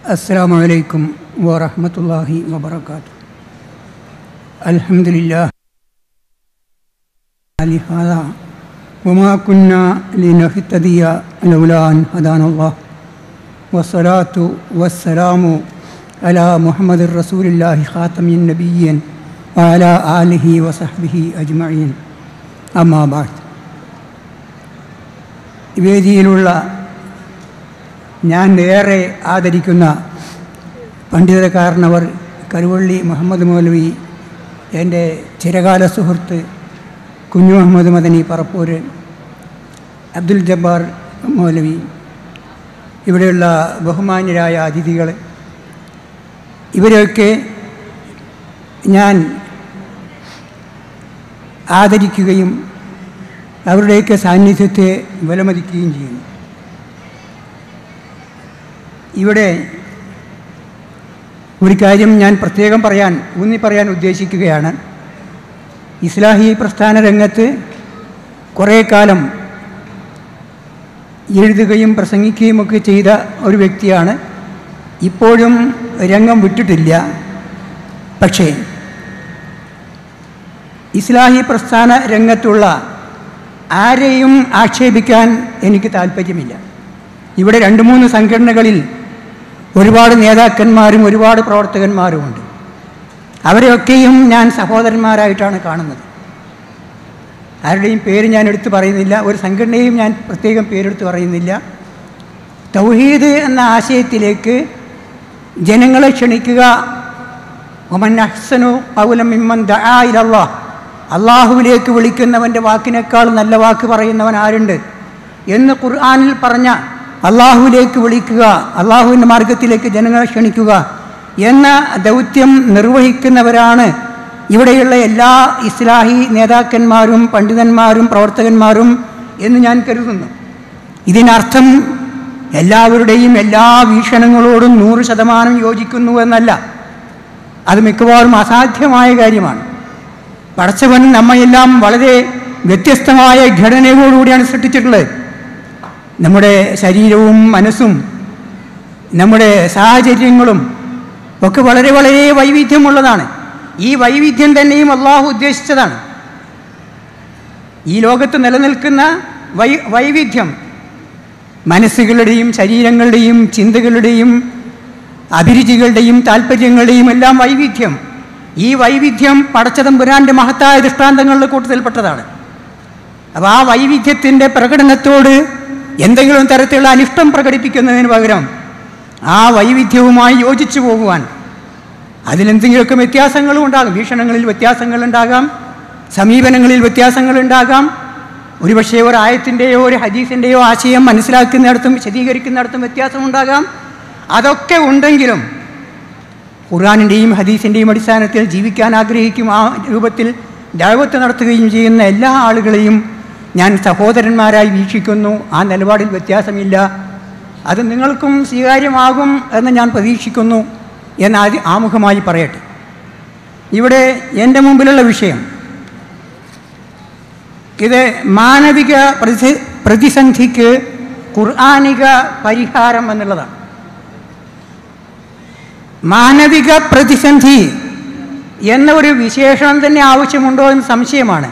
السلام عليكم ورحمة الله وبركاته. الحمد لله لهذا وما كنا لنهتدي لولا أن هدانا الله والصلاة والسلام على محمد رسول الله خاتم النبيين وعلى آله وصحبه أجمعين. أما بعد, വേദിയിലുള്ള ഞാൻ ഏറെ ആദരിക്കുന്ന പണ്ഡിതകാരനവർ കരുവള്ളി മുഹമ്മദ് മൗലവി, എൻ്റെ ചിരകാല സുഹൃത്ത് കുഞ്ഞു മുഹമ്മദ് മദനി പറപ്പൂര്, അബ്ദുൽ ജബ്ബാർ മൗലവി, ഇവിടെയുള്ള ബഹുമാന്യരായ അതിഥികൾ, ഇവരെയൊക്കെ ഞാൻ ആദരിക്കുകയും അവരുടെയൊക്കെ സാന്നിധ്യത്തെ വിലമതിക്കുകയും ചെയ്യുന്നു. ഇവിടെ ഒരു കാര്യം ഞാൻ പ്രത്യേകം ഊന്നി പറയാൻ ഉദ്ദേശിക്കുകയാണ്. ഇസ്ലാഹി പ്രസ്ഥാന രംഗത്ത് കുറേ കാലം എഴുതുകയും പ്രസംഗിക്കുകയുമൊക്കെ ചെയ്ത ഒരു വ്യക്തിയാണ്. ഇപ്പോഴും രംഗം വിട്ടിട്ടില്ല. പക്ഷേ ഇസ്ലാഹി പ്രസ്ഥാന രംഗത്തുള്ള ആരെയും ആക്ഷേപിക്കാൻ എനിക്ക് താല്പര്യമില്ല. ഇവിടെ 2-3 സംഘടനകളിൽ ഒരുപാട് നേതാക്കന്മാരും ഒരുപാട് പ്രവർത്തകന്മാരുമുണ്ട്. അവരെയൊക്കെയും ഞാൻ സഹോദരന്മാരായിട്ടാണ് കാണുന്നത്. ആരുടെയും പേര് ഞാൻ എടുത്തു പറയുന്നില്ല, ഒരു സംഘടനയും ഞാൻ പ്രത്യേകം പേരെടുത്ത് പറയുന്നില്ല. തൗഹീദ് എന്ന ആശയത്തിലേക്ക് ജനങ്ങളെ ക്ഷണിക്കുക, വമൻ അഹ്സനു ഖൗലൻ മിമ്മൻ ദആ ഇലല്ലാഹ്, അള്ളാഹുവിലേക്ക് വിളിക്കുന്നവൻ്റെ വാക്കിനേക്കാൾ നല്ല വാക്ക് പറയുന്നവൻ ആരുണ്ട് എന്ന് ഖുർആനിൽ പറഞ്ഞ അള്ളാഹുവിലേക്ക് വിളിക്കുക, അള്ളാഹുവിൻ്റെ മാർഗത്തിലേക്ക് ജനങ്ങളെ ക്ഷണിക്കുക എന്ന ദൗത്യം നിർവഹിക്കുന്നവരാണ് ഇവിടെയുള്ള എല്ലാ ഇസ്ലാഹി നേതാക്കന്മാരും പണ്ഡിതന്മാരും പ്രവർത്തകന്മാരും എന്ന് ഞാൻ കരുതുന്നു. ഇതിനർത്ഥം എല്ലാവരുടെയും എല്ലാ വീക്ഷണങ്ങളോടും 100% യോജിക്കുന്നു എന്നല്ല. അത് മിക്കവാറും അസാധ്യമായ കാര്യമാണ്. പടച്ചവൻ നമ്മയെല്ലാം വളരെ വ്യത്യസ്തമായ ഘടനയോടുകൂടിയാണ് സൃഷ്ടിച്ചിട്ടുള്ളത്. നമ്മുടെ ശരീരവും മനസ്സും നമ്മുടെ സാഹചര്യങ്ങളും ഒക്കെ വളരെ വളരെ വൈവിധ്യമുള്ളതാണ്. ഈ വൈവിധ്യം തന്നെയും അള്ളാഹു ഉദ്ദേശിച്ചതാണ്. ഈ ലോകത്ത് നിലനിൽക്കുന്ന വൈവിധ്യം, മനസ്സുകളുടെയും ശരീരങ്ങളുടെയും ചിന്തകളുടെയും അഭിരുചികളുടെയും താല്പര്യങ്ങളുടെയും എല്ലാം വൈവിധ്യം, ഈ വൈവിധ്യം പടച്ചതമ്പുരാൻ്റെ മഹത്തായ ദൃഷ്ടാന്തങ്ങളുടെ കൂട്ടത്തിൽപ്പെട്ടതാണ്. അപ്പോൾ ആ വൈവിധ്യത്തിൻ്റെ പ്രകടനത്തോട് എന്തെങ്കിലും തരത്തിലുള്ള അനിഷ്ടം പ്രകടിപ്പിക്കുന്നതിന് പകരം ആ വൈവിധ്യവുമായി യോജിച്ചു പോകുവാൻ, അതിലെന്തെങ്കിലുമൊക്കെ വ്യത്യാസങ്ങളും ഉണ്ടാകും, വീക്ഷണങ്ങളിൽ വ്യത്യാസങ്ങളുണ്ടാകാം, സമീപനങ്ങളിൽ വ്യത്യാസങ്ങളുണ്ടാകാം. ഒരുപക്ഷെ ഒരു ആയത്തിൻ്റെയോ ഒരു ഹദീസിൻ്റെയോ ആശയം മനസ്സിലാക്കുന്നിടത്തും വിശദീകരിക്കുന്നിടത്തും വ്യത്യാസമുണ്ടാകാം. അതൊക്കെ ഉണ്ടെങ്കിലും ഖുർആനിൻ്റെയും ഹദീസിൻ്റെയും അടിസ്ഥാനത്തിൽ ജീവിക്കാൻ ആഗ്രഹിക്കും, ആ രൂപത്തിൽ ദഅവത്ത് നടത്തുകയും ചെയ്യുന്ന എല്ലാ ആളുകളെയും ഞാൻ സഹോദരന്മാരായി വീക്ഷിക്കുന്നു. ആ നിലപാടിൽ വ്യത്യാസമില്ല. അത് നിങ്ങൾക്കും സ്വീകാര്യമാകും എന്ന് ഞാൻ പ്രതീക്ഷിക്കുന്നു എന്ന് ആമുഖമായി പറയട്ടെ. ഇവിടെ എൻ്റെ മുമ്പിലുള്ള വിഷയം ഇത് മാനവിക പ്രതിസന്ധിക്ക് ഖുർആനിക പരിഹാരം എന്നുള്ളതാണ്. മാനവിക പ്രതിസന്ധി എന്ന ഒരു വിശേഷണം തന്നെ ആവശ്യമുണ്ടോ എന്ന് സംശയമാണ്.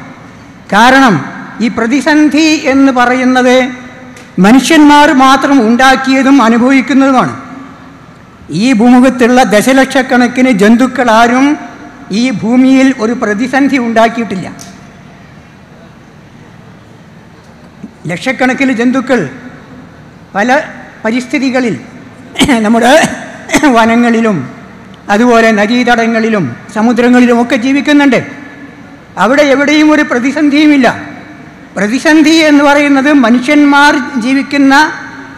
കാരണം ഈ പ്രതിസന്ധി എന്ന് പറയുന്നത് മനുഷ്യന്മാർ മാത്രം ഉണ്ടാക്കിയതും അനുഭവിക്കുന്നതുമാണ്. ഈ ഭൂമുഖത്തുള്ള ദശലക്ഷക്കണക്കിന് ജന്തുക്കൾ ആരും ഈ ഭൂമിയിൽ ഒരു പ്രതിസന്ധി ഉണ്ടാക്കിയിട്ടില്ല. ലക്ഷക്കണക്കിന് ജന്തുക്കൾ പല പരിസ്ഥിതികളിൽ നമ്മുടെ വനങ്ങളിലും അതുപോലെ നദീതടങ്ങളിലും സമുദ്രങ്ങളിലും ഒക്കെ ജീവിക്കുന്നുണ്ട്. അവിടെ എവിടെയും ഒരു പ്രതിസന്ധിയുമില്ല. പ്രതിസന്ധി എന്ന് പറയുന്നത് മനുഷ്യന്മാർ ജീവിക്കുന്ന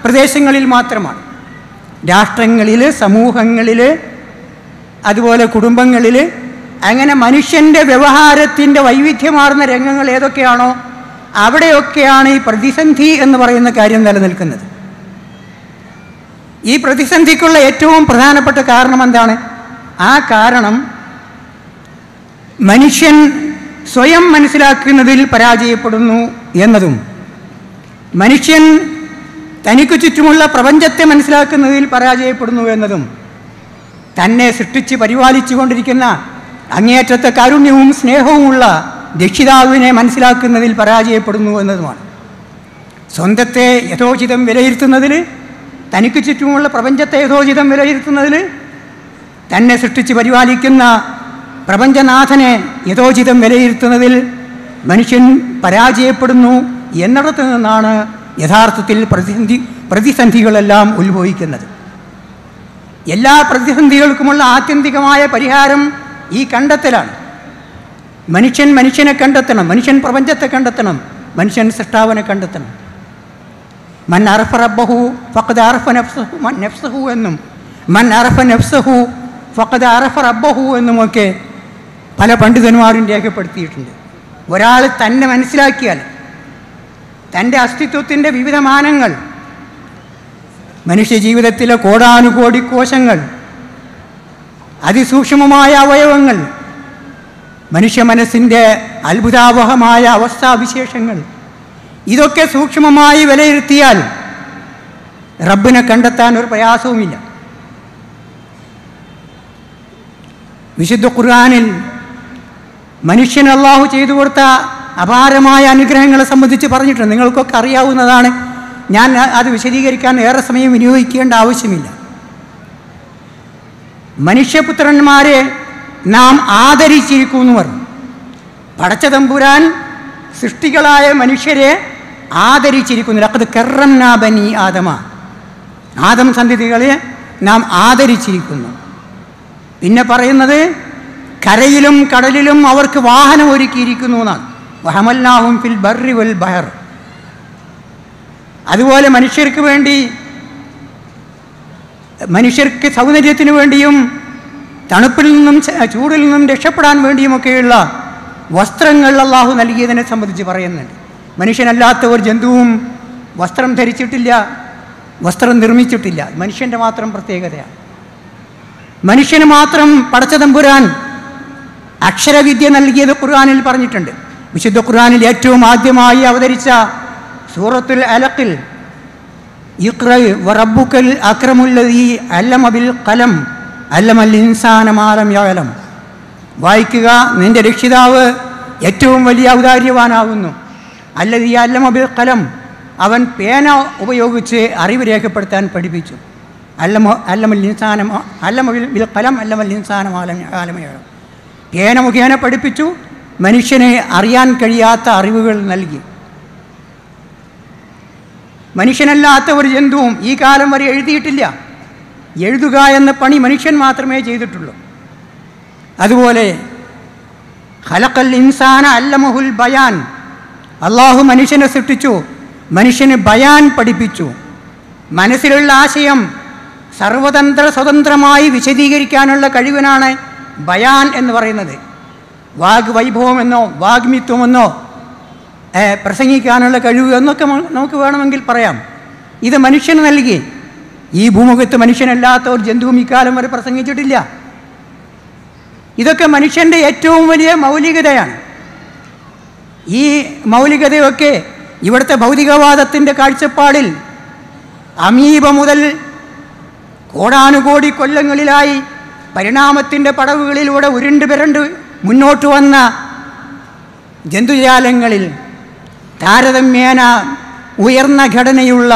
പ്രദേശങ്ങളിൽ മാത്രമാണ്. രാഷ്ട്രങ്ങളിൽ, സമൂഹങ്ങളിൽ, അതുപോലെ കുടുംബങ്ങളിൽ, അങ്ങനെ മനുഷ്യൻ്റെ വ്യവഹാരത്തിൻ്റെ വൈവിധ്യമാർന്ന രംഗങ്ങൾ ഏതൊക്കെയാണോ അവിടെയൊക്കെയാണ് ഈ പ്രതിസന്ധി എന്ന് പറയുന്ന കാര്യം നിലനിൽക്കുന്നത്. ഈ പ്രതിസന്ധിക്കുള്ള ഏറ്റവും പ്രധാനപ്പെട്ട കാരണം എന്താണ്? ആ കാരണം മനുഷ്യൻ സ്വയം മനസ്സിലാക്കുന്നതിൽ പരാജയപ്പെടുന്നു എന്നതും മനുഷ്യൻ തനിക്ക് ചുറ്റുമുള്ള പ്രപഞ്ചത്തെ മനസ്സിലാക്കുന്നതിൽ പരാജയപ്പെടുന്നു എന്നതും തന്നെ സൃഷ്ടിച്ച് പരിപാലിച്ചു കൊണ്ടിരിക്കുന്ന അങ്ങേയറ്റത്തെ കാരുണ്യവും സ്നേഹവുമുള്ള രക്ഷിതാവിനെ മനസ്സിലാക്കുന്നതിൽ പരാജയപ്പെടുന്നു എന്നതുമാണ്. സ്വന്തത്തെ യഥോചിതം വിലയിരുത്തുന്നതിൽ, തനിക്ക് ചുറ്റുമുള്ള പ്രപഞ്ചത്തെ യഥോചിതം വിലയിരുത്തുന്നതിൽ, തന്നെ സൃഷ്ടിച്ച് പരിപാലിക്കുന്ന പ്രപഞ്ചനാഥനെ യഥോചിതം വിലയിരുത്തുന്നതിൽ മനുഷ്യൻ പരാജയപ്പെടുന്നു എന്നിടത്തു നിന്നാണ് യഥാർത്ഥത്തിൽ പ്രതിസന്ധികളെല്ലാം ഉത്ഭവിക്കുന്നത്. എല്ലാ പ്രതിസന്ധികൾക്കുമുള്ള ആത്യന്തികമായ പരിഹാരം ഈ കണ്ടെത്തലാണ്. മനുഷ്യൻ മനുഷ്യനെ കണ്ടെത്തണം, മനുഷ്യൻ പ്രപഞ്ചത്തെ കണ്ടെത്തണം, മനുഷ്യൻ സൃഷ്ടാവിനെ കണ്ടെത്തണം. മൻ അറഫ റബ്ബഹു ഫഖദ് അറഫ നഫ്സഹു എന്നും മൻ അറഫ നഫ്സഹു ഫഖദ് അറഫ റബ്ബഹു എന്നുമൊക്കെ പല പണ്ഡിതന്മാരും രേഖപ്പെടുത്തിയിട്ടുണ്ട്. ഒരാൾ തന്നെ മനസ്സിലാക്കിയാൽ തൻ്റെ അസ്തിത്വത്തിൻ്റെ വിവിധ മാനങ്ങൾ, മനുഷ്യ ജീവിതത്തിലെ കോടാനുകോടി കോശങ്ങൾ, അതിസൂക്ഷ്മമായ അവയവങ്ങൾ, മനുഷ്യ മനസ്സിൻ്റെ അത്ഭുതാവഹമായ അവസ്ഥാവിശേഷങ്ങൾ, ഇതൊക്കെ സൂക്ഷ്മമായി വിലയിരുത്തിയാൽ റബ്ബിനെ കണ്ടെത്താൻ ഒരു പ്രയാസവുമില്ല. വിശുദ്ധ ഖുർആനിൽ മനുഷ്യൻ അല്ലാഹു ചെയ്തു കൊടുത്ത അപാരമായ അനുഗ്രഹങ്ങളെ സംബന്ധിച്ച് പറഞ്ഞിട്ടുണ്ട്. നിങ്ങൾക്കൊക്കെ അറിയാവുന്നതാണ്. ഞാൻ അത് വിശദീകരിക്കാൻ ഏറെ സമയം വിനിയോഗിക്കേണ്ട ആവശ്യമില്ല. മനുഷ്യപുത്രന്മാരെ നാം ആദരിച്ചിരിക്കുന്നു പറഞ്ഞു. പടച്ച തമ്പുരാൻ സൃഷ്ടികളായ മനുഷ്യരെ ആദരിച്ചിരിക്കുന്നു. ലഖദ് കറംനാ ബനി ആദമ, ആദം സന്തതികളെ നാം ആദരിച്ചിരിക്കുന്നു. പിന്നെ പറയുന്നത് കരയിലും കടലിലും അവർക്ക് വാഹനം ഒരുക്കിയിരിക്കുന്നു എന്നാണ്. വഹമൽനാഹും ഫിൽ ബർരി വൽ ബഹർ. അതുപോലെ മനുഷ്യർക്ക് സൗന്ദര്യത്തിന് വേണ്ടിയും തണുപ്പിൽ നിന്നും ചൂടിൽ നിന്നും രക്ഷപ്പെടാൻ വേണ്ടിയുമൊക്കെയുള്ള വസ്ത്രങ്ങൾ അല്ലാഹു നൽകിയതിനെ സംബന്ധിച്ച് പറയുന്നുണ്ട്. മനുഷ്യനല്ലാത്ത ഒരു ജന്തുവും വസ്ത്രം ധരിച്ചിട്ടില്ല, വസ്ത്രം നിർമ്മിച്ചിട്ടില്ല. മനുഷ്യൻ്റെ മാത്രം പ്രത്യേകതയാണ്. മനുഷ്യന് മാത്രം പടച്ച തമ്പുരാൻ അക്ഷരവിദ്യ നൽകിയത് ഖുർആനിൽ പറഞ്ഞിട്ടുണ്ട്. വിശുദ്ധ ഖുർആനിൽ ഏറ്റവും ആദ്യമായി അവതരിച്ച സൂറത്തുൽ അലഖിൽ ഇഖ്റ വറബ്ബുക്കൽ അക്രമുല്ലദീ അല്ലമ ബിൽ ഖലം അല്ലമൽ ഇൻസാന മാ ലം യഅലം. വായിക്കുക, നിന്റെ രക്ഷിതാവ് ഏറ്റവും വലിയ ഔദാര്യവാനാകുന്നു. അല്ലദീ അല്ലമ ബിൽ ഖലം, അവൻ പേന ഉപയോഗിച്ച് അറിവ് രേഖപ്പെടുത്താൻ പഠിപ്പിച്ചു. അല്ലമൽ ബിൽ ഖലം അല്ലമൽ ഇൻസാന മാ ലം യഅലം. പേന മുഖേന പഠിപ്പിച്ചു, മനുഷ്യനെ അറിയാൻ കഴിയാത്ത അറിവുകൾ നൽകി. മനുഷ്യനല്ലാത്ത ഒരു ജന്തുവും ഈ കാലം വരെ എഴുതിയിട്ടില്ല. എഴുതുക എന്ന പണി മനുഷ്യൻ മാത്രമേ ചെയ്തിട്ടുള്ളൂ. അതുപോലെ ഖലഖൽ ഇൻസാന അല്ലമഹുൽ ബയാൻ, അല്ലാഹു മനുഷ്യനെ സൃഷ്ടിച്ചു, മനുഷ്യന് ബയാൻ പഠിപ്പിച്ചു. മനസ്സിലുള്ള ആശയം സ്വതന്ത്രമായി വിശദീകരിക്കാനുള്ള കഴിവിനാണ് ബയാൻ എന്ന് പറയുന്നത്. വാഗ് വൈഭവമെന്നോ വാഗ്മിത്വമെന്നോ പ്രസംഗിക്കാനുള്ള കഴിവ് എന്നൊക്കെ നമുക്ക് വേണമെങ്കിൽ പറയാം. ഇത് മനുഷ്യന് നൽകി. ഈ ഭൂമുഖത്ത് മനുഷ്യനല്ലാത്ത ഒരു ജന്തുവും ഇക്കാലം വരെ പ്രസംഗിച്ചിട്ടില്ല. ഇതൊക്കെ മനുഷ്യൻ്റെ ഏറ്റവും വലിയ മൗലികതയാണ്. ഈ മൗലികതയൊക്കെ ഇവിടുത്തെ ഭൗതികവാദത്തിൻ്റെ കാഴ്ചപ്പാടിൽ അമീബ മുതൽ കോടാനുകോടി കൊല്ലങ്ങളിലായി പരിണാമത്തിൻ്റെ പടവുകളിലൂടെ ഉരുണ്ട് പിരണ്ട് മുന്നോട്ട് വന്ന ജന്തുജാലങ്ങളിൽ താരതമ്യേന ഉയർന്ന ഘടനയുള്ള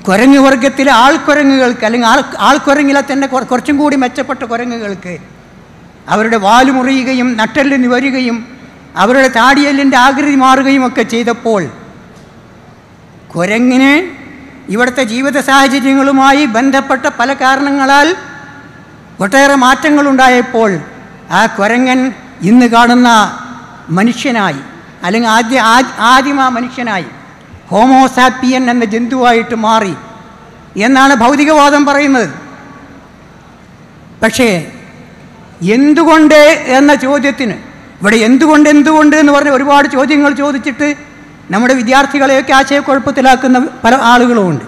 കുരങ്ങ് വർഗത്തിലെ ആൾക്കുരങ്ങുകൾക്ക്, അല്ലെങ്കിൽ ആൾക്കുരങ്ങിലെ തന്നെ കുറച്ചും കൂടി മെച്ചപ്പെട്ട കുരങ്ങുകൾക്ക് അവരുടെ വാല് മുറിയുകയും നട്ടെല്ല് നിവരുകയും അവരുടെ താടിയെല്ലിൻ്റെ ആകൃതി മാറുകയും ഒക്കെ ചെയ്തപ്പോൾ കുരങ്ങിന് ഇവിടുത്തെ ജീവിത സാഹചര്യങ്ങളുമായി ബന്ധപ്പെട്ട പല കാരണങ്ങളാൽ ഒട്ടേറെ മാറ്റങ്ങളുണ്ടായപ്പോൾ ആ കുരങ്ങൻ ഇന്ന് കാണുന്ന മനുഷ്യനായി, അല്ലെങ്കിൽ ആദിമ മനുഷ്യനായി, ഹോമോസാപ്പിയൻ എന്ന ജന്തുവായിട്ട് മാറി എന്നാണ് ഭൗതികവാദം പറയുന്നത്. പക്ഷേ എന്തുകൊണ്ട് എന്ന ചോദ്യത്തിന് ഇവിടെ എന്തുകൊണ്ട് എന്ന് പറഞ്ഞ ഒരുപാട് ചോദ്യങ്ങൾ ചോദിച്ചിട്ട് നമ്മുടെ വിദ്യാർത്ഥികളെയൊക്കെ ആശയക്കുഴപ്പത്തിലാക്കുന്ന പല ആളുകളുമുണ്ട്.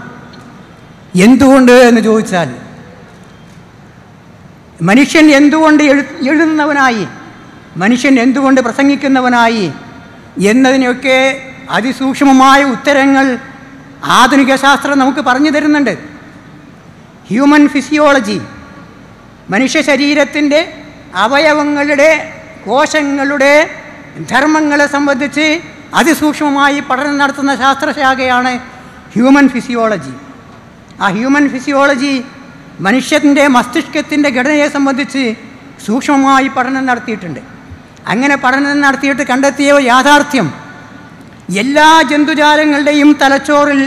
എന്തുകൊണ്ട് എന്ന് ചോദിച്ചാൽ മനുഷ്യൻ എന്തുകൊണ്ട് എഴുതുന്നവനായി, മനുഷ്യൻ എന്തുകൊണ്ട് പ്രസംഗിക്കുന്നവനായി എന്നതിനൊക്കെ അതിസൂക്ഷ്മമായ ഉത്തരങ്ങൾ ആധുനിക ശാസ്ത്രം നമുക്ക് പറഞ്ഞു തരുന്നുണ്ട്. ഹ്യൂമൻ ഫിസിയോളജി, മനുഷ്യ ശരീരത്തിൻ്റെ അവയവങ്ങളുടെ കോശങ്ങളുടെ ധർമ്മങ്ങളെ സംബന്ധിച്ച് അതിസൂക്ഷ്മമായി പഠനം നടത്തുന്ന ശാസ്ത്രശാഖയാണ് ഹ്യൂമൻ ഫിസിയോളജി. ആ ഹ്യൂമൻ ഫിസിയോളജി മനുഷ്യൻ്റെ മസ്തിഷ്കത്തിൻ്റെ ഘടനയെ സംബന്ധിച്ച് സൂക്ഷ്മമായി പഠനം നടത്തിയിട്ടുണ്ട്. അങ്ങനെ പഠനം നടത്തിയിട്ട് കണ്ടെത്തിയ യാഥാർത്ഥ്യം, എല്ലാ ജന്തുജാലങ്ങളുടെയും തലച്ചോറിൽ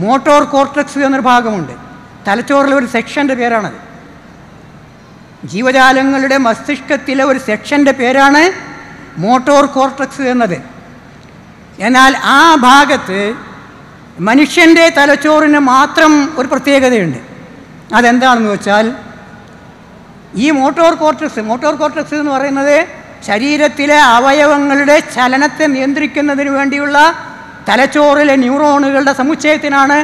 മോട്ടോർ കോർട്ടക്സ് എന്നൊരു ഭാഗമുണ്ട്. തലച്ചോറിലെ ഒരു സെക്ഷൻ്റെ പേരാണത്. ജീവജാലങ്ങളുടെ മസ്തിഷ്കത്തിലെ ഒരു സെക്ഷൻ്റെ പേരാണ് മോട്ടോർ കോർട്ടക്സ് എന്നത്. എന്നാൽ ആ ഭാഗത്ത് മനുഷ്യൻ്റെ തലച്ചോറിന് മാത്രം ഒരു പ്രത്യേകതയുണ്ട്. അതെന്താണെന്ന് വെച്ചാൽ, ഈ മോട്ടോർ കോർട്ടക്സ് എന്ന് പറയുന്നത് ശരീരത്തിലെ അവയവങ്ങളുടെ ചലനത്തെ നിയന്ത്രിക്കുന്നതിന് വേണ്ടിയുള്ള തലച്ചോറിലെ ന്യൂറോണുകളുടെ സമുച്ചയത്തിനാണ്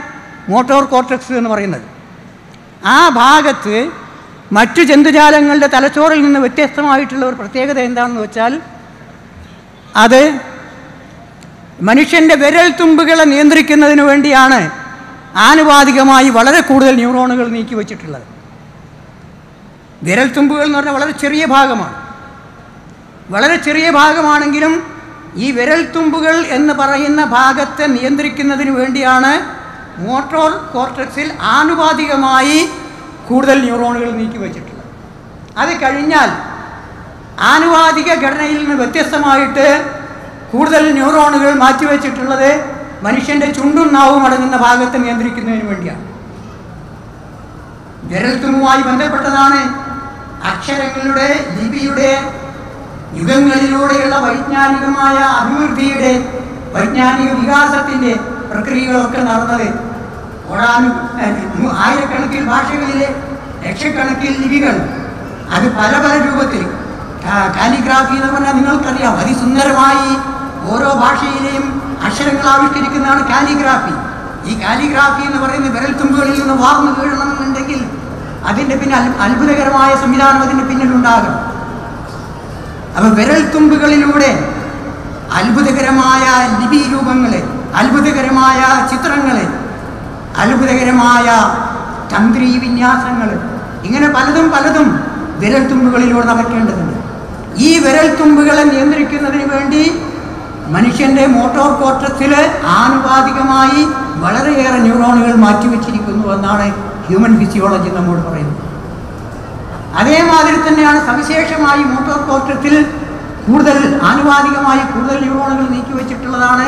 മോട്ടോർ കോർട്ടക്സ് എന്ന് പറയുന്നത്. ആ ഭാഗത്ത് മറ്റു ജന്തുജാലങ്ങളുടെ തലച്ചോറിൽ നിന്ന് വ്യത്യസ്തമായിട്ടുള്ള ഒരു പ്രത്യേകത എന്താണെന്ന് വെച്ചാൽ, അത് മനുഷ്യൻ്റെ വിരൽ തുമ്പുകളെ നിയന്ത്രിക്കുന്നതിന് വേണ്ടിയാണ് ആനുപാതികമായി വളരെ കൂടുതൽ ന്യൂറോണുകൾ നീക്കി വച്ചിട്ടുള്ളത്. വിരൽ തുമ്പുകൾ എന്ന് പറഞ്ഞാൽ വളരെ ചെറിയ ഭാഗമാണ്. വളരെ ചെറിയ ഭാഗമാണെങ്കിലും ഈ വിരൽ തുമ്പുകൾ എന്ന് പറയുന്ന ഭാഗത്തെ നിയന്ത്രിക്കുന്നതിന് വേണ്ടിയാണ് മോട്ടോർ കോർട്ടക്സിൽ ആനുപാതികമായി കൂടുതൽ ന്യൂറോണുകൾ നീക്കി വച്ചിട്ടുള്ളത്. അത് കഴിഞ്ഞാൽ ആനുപാതിക ഘടനയിൽ നിന്ന് വ്യത്യസ്തമായിട്ട് കൂടുതൽ ന്യൂറോണുകൾ മാറ്റിവെച്ചിട്ടുള്ളത് മനുഷ്യൻ്റെ ചുണ്ടും നാവും അടങ്ങുന്ന ഭാഗത്തെ നിയന്ത്രിക്കുന്നതിന് വേണ്ടിയാണ്. വിരൽത്തുമ്പുമായി ബന്ധപ്പെട്ടതാണ് അക്ഷരങ്ങളുടെ, ലിപിയുടെ, യുഗങ്ങളിലൂടെയുള്ള വൈജ്ഞാനികമായ അഭിവൃദ്ധിയുടെ, വൈജ്ഞാനിക വികാസത്തിൻ്റെ പ്രക്രിയകളൊക്കെ നടന്നത്. ആയിരക്കണക്കിന് ഭാഷകളിലെ ലക്ഷക്കണക്കിന് ലിപികൾ, അത് പല പല രൂപത്തിൽ. കാലിഗ്രാഫി എന്ന് പറഞ്ഞാൽ നിങ്ങൾക്കറിയാം, അതിസുന്ദരമായി ഓരോ ഭാഷയിലെയും അക്ഷരങ്ങൾ ആവിഷ്കരിക്കുന്നതാണ് കാലിഗ്രാഫി. ഈ കാലിഗ്രാഫി എന്ന് പറയുന്ന വിരൽത്തുമ്പുകളിൽ നിന്ന് വാർന്നു വീഴണമെന്നുണ്ടെങ്കിൽ അതിൻ്റെ പിന്നെ അത്ഭുതകരമായ സംവിധാനം അതിൻ്റെ പിന്നിലുണ്ടാകും. അപ്പോൾ വിരൽത്തുമ്പുകളിലൂടെ അത്ഭുതകരമായ ലിപി രൂപങ്ങളെ, അത്ഭുതകരമായ ചിത്രങ്ങളെ, അത്ഭുതകരമായ തന്ത്രി വിന്യാസങ്ങൾ, ഇങ്ങനെ പലതും വിരൽത്തുമ്പുകളിലൂടെ നടക്കേണ്ടതുണ്ട്. ഈ വിരൽത്തുമ്പുകളെ നിയന്ത്രിക്കുന്നതിന് വേണ്ടി മനുഷ്യൻ്റെ മോട്ടോർ കോർട്ടക്സിൽ ആനുപാതികമായി വളരെയേറെ ന്യൂറോണുകൾ മാറ്റിവെച്ചിരിക്കുന്നു എന്നാണ് ഹ്യൂമൻ ഫിസിയോളജി നമ്മോട് പറയുന്നത്. അതേമാതിരി തന്നെയാണ് സവിശേഷമായി മോട്ടോർ കോർട്ടക്സിൽ ആനുപാതികമായി കൂടുതൽ ന്യൂറോണുകൾ നീക്കിവെച്ചിട്ടുള്ളതാണ്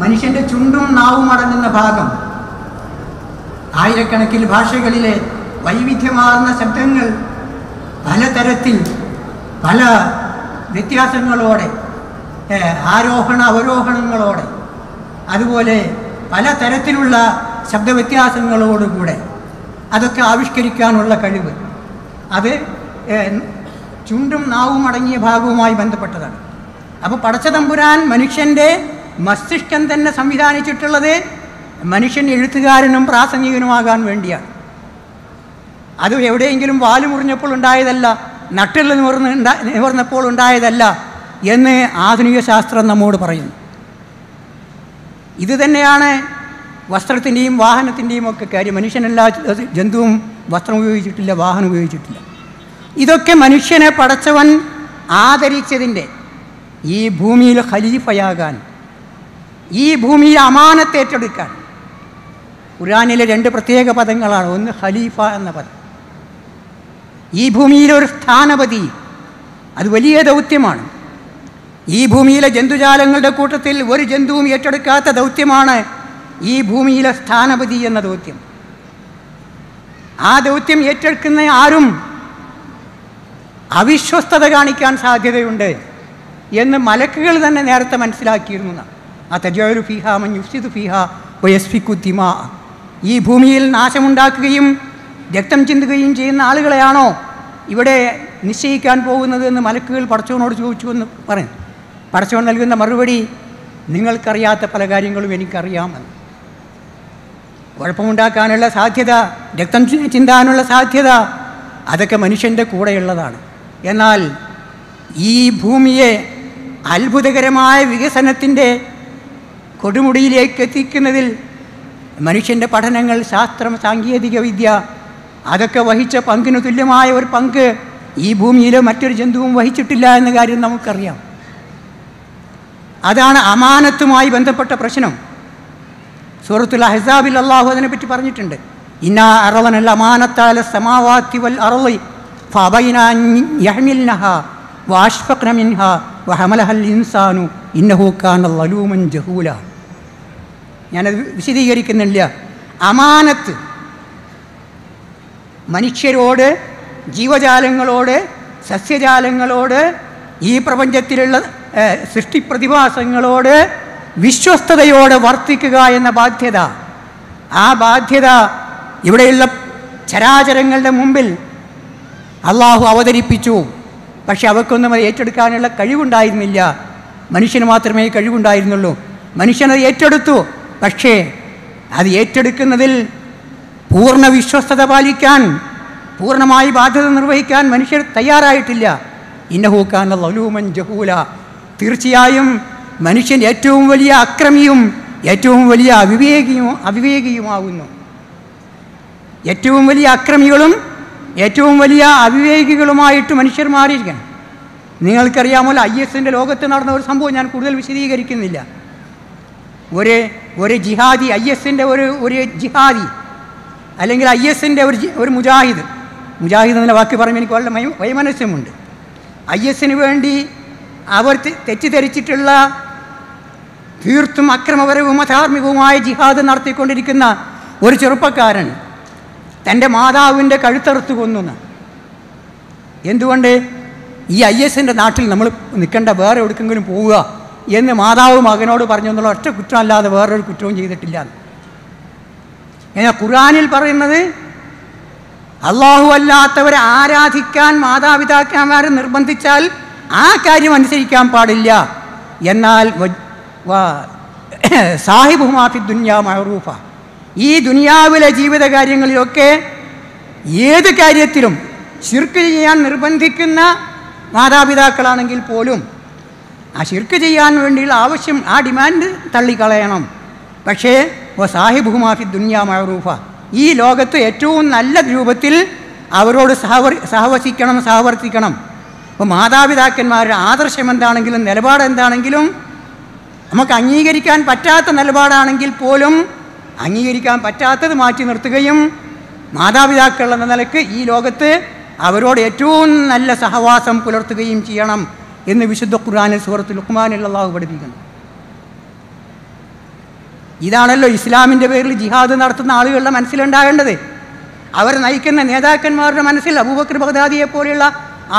മനുഷ്യൻ്റെ ചുണ്ടും നാവും അടങ്ങുന്ന ഭാഗം. ആയിരക്കണക്കിന് ഭാഷകളിലെ വൈവിധ്യമാർന്ന ശബ്ദങ്ങൾ പലതരത്തിൽ പല വ്യത്യാസങ്ങളോടെ, ആരോഹണ അവരോഹണങ്ങളോടെ, അതുപോലെ പലതരത്തിലുള്ള ശബ്ദവ്യത്യാസങ്ങളോടുകൂടെ അതൊക്കെ ആവിഷ്കരിക്കാനുള്ള കഴിവ്, അത് ചുണ്ടും നാവും അടങ്ങിയ ഭാഗവുമായി ബന്ധപ്പെട്ടതാണ്. അപ്പോൾ പടച്ചതമ്പുരാൻ മനുഷ്യൻ്റെ മസ്തിഷ്കം തന്നെ സംവിധാനിച്ചിട്ടുള്ളത് മനുഷ്യൻ എഴുത്തുകാരനും പ്രാസംഗികനുമാകാൻ വേണ്ടിയാണ്. അത് എവിടെയെങ്കിലും വാല് മുറിഞ്ഞപ്പോൾ ഉണ്ടായതല്ല, നട്ടിൽ നിവർന്നപ്പോൾ ഉണ്ടായതല്ല എന്ന് ആധുനിക ശാസ്ത്രം നമ്മോട് പറയുന്നു. ഇത് തന്നെയാണ് വസ്ത്രത്തിൻ്റെയും വാഹനത്തിൻ്റെയും ഒക്കെ കാര്യം. മനുഷ്യനെല്ലാ ജന്തുവും വസ്ത്രം ഉപയോഗിച്ചിട്ടില്ല, വാഹനം ഉപയോഗിച്ചിട്ടില്ല. ഇതൊക്കെ മനുഷ്യനെ പടച്ചവൻ ആദരിച്ചതിൻ്റെ, ഈ ഭൂമിയിൽ ഖലീഫയാകാൻ, ഈ ഭൂമിയിൽ അമാനത്തേറ്റെടുക്കാൻ. ഖുർആനിലെ 2 പ്രത്യേക പദങ്ങളാണ്. ഒന്ന് ഖലീഫ എന്ന പദം, ഈ ഭൂമിയിലൊരു സ്ഥാനപതി. അത് വലിയ ദൗത്യമാണ്. ഈ ഭൂമിയിലെ ജന്തുജാലങ്ങളുടെ കൂട്ടത്തിൽ ഒരു ജന്തുവും ഏറ്റെടുക്കാത്ത ദൗത്യമാണ് ഈ ഭൂമിയിലെ സ്ഥാനപതി എന്ന ദൗത്യം. ആ ദൗത്യം ഏറ്റെടുക്കുന്ന ആരും അവിശ്വസ്തത കാണിക്കാൻ സാധ്യതയുണ്ട് എന്ന് മലക്കുകൾ തന്നെ നേരത്തെ മനസ്സിലാക്കിയിരുന്നു. അതജഅലു ഫീഹാ മൻ യുഫ്സിദു ഫീഹാ വയസ്ഫിക്കു ദിമാ, ഈ ഭൂമിയിൽ നാശമുണ്ടാക്കുകയും രക്തം ചിന്തുകയും ചെയ്യുന്ന ആളുകളെയാണോ ഇവിടെ നിശ്ചയിക്കാൻ പോകുന്നത് എന്ന് മലക്കുകൾ പടച്ചവനോട് ചോദിച്ചു എന്ന് പറയും. പടച്ചവൻ നൽകുന്ന മറുപടി, നിങ്ങൾക്കറിയാത്ത പല കാര്യങ്ങളും എനിക്കറിയാമെന്ന്. കുഴപ്പമുണ്ടാക്കാനുള്ള സാധ്യത, രക്തം ചിന്താനുള്ള സാധ്യത, അതൊക്കെ മനുഷ്യൻ്റെ കൂടെയുള്ളതാണ്. എന്നാൽ ഈ ഭൂമിയെ അത്ഭുതകരമായ വികസനത്തിൻ്റെ കൊടുമുടിയിലേക്ക് എത്തിക്കുന്നതിൽ മനുഷ്യൻ്റെ പഠനങ്ങൾ, ശാസ്ത്രം, സാങ്കേതിക വിദ്യ അതൊക്കെ വഹിച്ച പങ്കിന് തുല്യമായ ഒരു പങ്ക് ഈ ഭൂമിയിലെ മറ്റൊരു ജന്തുവും വഹിച്ചിട്ടില്ല എന്ന കാര്യം നമുക്കറിയാം. അതാണ് അമാനത്തുമായി ബന്ധപ്പെട്ട പ്രശ്നം. സൂറത്തുൽ അഹ്സാബിൽ അല്ലാഹു അതിനെപ്പറ്റി പറഞ്ഞിട്ടുണ്ട്. ഇന്നാ അറളനൽ അമാനത്തല സമാവാതി വൽ അർളി ഫബൈന അൻ യഹ്മിൽനഹാ വഅഷ്ഫഖ്ന മിൻഹാ വഹമലഹൽ ഇൻസാനു ഇന്നഹു കാന ളലൂമൻ ജഹൂല. ഞാനത് വിശദീകരിക്കുന്നില്ല. അമാനത്ത് മനുഷ്യരോട്, ജീവജാലങ്ങളോട്, സസ്യജാലങ്ങളോട്, ഈ പ്രപഞ്ചത്തിലുള്ള സൃഷ്ടിപ്രതിഭാസങ്ങളോട് വിശ്വസ്തയോടെ വർത്തിക്കുക എന്ന ബാധ്യത, ആ ബാധ്യത ഇവിടെയുള്ള ചരാചരങ്ങളുടെ മുമ്പിൽ അള്ളാഹു അവതരിപ്പിച്ചു. പക്ഷെ അവക്കൊന്നും അത് ഏറ്റെടുക്കാനുള്ള കഴിവുണ്ടായിരുന്നില്ല. മനുഷ്യന് മാത്രമേ കഴിവുണ്ടായിരുന്നുള്ളൂ. മനുഷ്യനത് ഏറ്റെടുത്തു. പക്ഷേ അത് ഏറ്റെടുക്കുന്നതിൽ പൂർണ്ണ വിശ്വസ്തത പാലിക്കാൻ, പൂർണ്ണമായി ബാധ്യത നിർവഹിക്കാൻ മനുഷ്യർ തയ്യാറായിട്ടില്ല. ഇന്നഹു കാന ളലൂമൻ ജഹൂല. തീർച്ചയായും മനുഷ്യൻ ഏറ്റവും വലിയ അക്രമിയും ഏറ്റവും വലിയ അവിവേകിയുമാകുന്നു. ഏറ്റവും വലിയ അക്രമികളും ഏറ്റവും വലിയ അവിവേകികളുമായിട്ട് മനുഷ്യർ മാറിയിരിക്കണം. നിങ്ങൾക്കറിയാമല്ലോ, IS ലോകത്ത് നടന്ന ഒരു സംഭവം ഞാൻ കൂടുതൽ വിശദീകരിക്കുന്നില്ല. ഒരു ജിഹാദി, IS ഒരു ജിഹാദി, അല്ലെങ്കിൽ IS ഒരു മുജാഹിദ് എന്ന വാക്ക് പറയുമ്പോൾ എനിക്ക് വളരെ വൈമനസ്യമുണ്ട്. IS വേണ്ടി അവർ തെറ്റിദ്ധരിച്ചിട്ടുള്ള തീർത്തും അക്രമപരവും അധാർമികവുമായ ജിഹാദ് നടത്തിക്കൊണ്ടിരിക്കുന്ന ഒരു ചെറുപ്പക്കാരൻ തൻ്റെ മാതാവിൻ്റെ കഴുത്തറുത്ത് കൊന്നു. എന്തുകൊണ്ട്? ഈ IS നാട്ടിൽ നമ്മൾ നിൽക്കേണ്ട, വേറെ എവിടെക്കെങ്കിലും പോവുക എന്ന് മാതാവ് മകനോട് പറഞ്ഞു എന്നുള്ള ഒറ്റ കുറ്റമല്ലാതെ വേറൊരു കുറ്റവും ചെയ്തിട്ടില്ല. എന്നാൽ ഖുർആനിൽ പറയുന്നത് അള്ളാഹു അല്ലാത്തവരെ ആരാധിക്കാൻ മാതാപിതാക്കന്മാരെ നിർബന്ധിച്ചാൽ ആ കാര്യം അനുസരിക്കാൻ പാടില്ല. എന്നാൽ സാഹിബുഹുമാ ഫി ദുനിയാ മഅറൂഫ, ഈ ദുനിയാവിലെ ജീവിത കാര്യങ്ങളിലൊക്കെ ഏത് കാര്യത്തിലും ശിർക്ക് ചെയ്യാൻ നിർബന്ധിക്കുന്ന മാതാപിതാക്കളാണെങ്കിൽ പോലും ആ ശിർക്ക് ചെയ്യാൻ വേണ്ടിയുള്ള ആവശ്യം, ആ ഡിമാൻഡ് തള്ളിക്കളയണം. പക്ഷേ സാഹിബുഹുമാ ഫി ദുനിയാ മഅറൂഫ, ഈ ലോകത്ത് ഏറ്റവും നല്ല രൂപത്തിൽ അവരോട് സഹവർത്തിക്കണം. അപ്പോൾ മാതാപിതാക്കന്മാരുടെ ആദർശം എന്താണെങ്കിലും നിലപാട് എന്താണെങ്കിലും നമുക്ക് അംഗീകരിക്കാൻ പറ്റാത്ത നിലപാടാണെങ്കിൽ പോലും അംഗീകരിക്കാൻ പറ്റാത്തത് മാറ്റി നിർത്തുകയും മാതാപിതാക്കൾ എന്ന നിലയ്ക്ക് ഈ ലോകത്ത് അവരോട് ഏറ്റവും നല്ല സഹവാസം പുലർത്തുകയും ചെയ്യണം എന്ന് വിശുദ്ധ ഖുർആനിൽ സൂറത്തുൽ ലുഖ്മാനിൽ അല്ലാഹു പഠിപ്പിക്കുന്നു. ഇതാണല്ലോ ഇസ്ലാമിൻ്റെ പേരിൽ ജിഹാദ് നടത്തുന്ന ആളുകളുടെ മനസ്സിലുണ്ടാകേണ്ടത്. അവർ നയിക്കുന്ന നേതാക്കന്മാരുടെ മനസ്സിൽ അബൂബക്കർ ബഗ്ദാദിയെ പോലെയുള്ള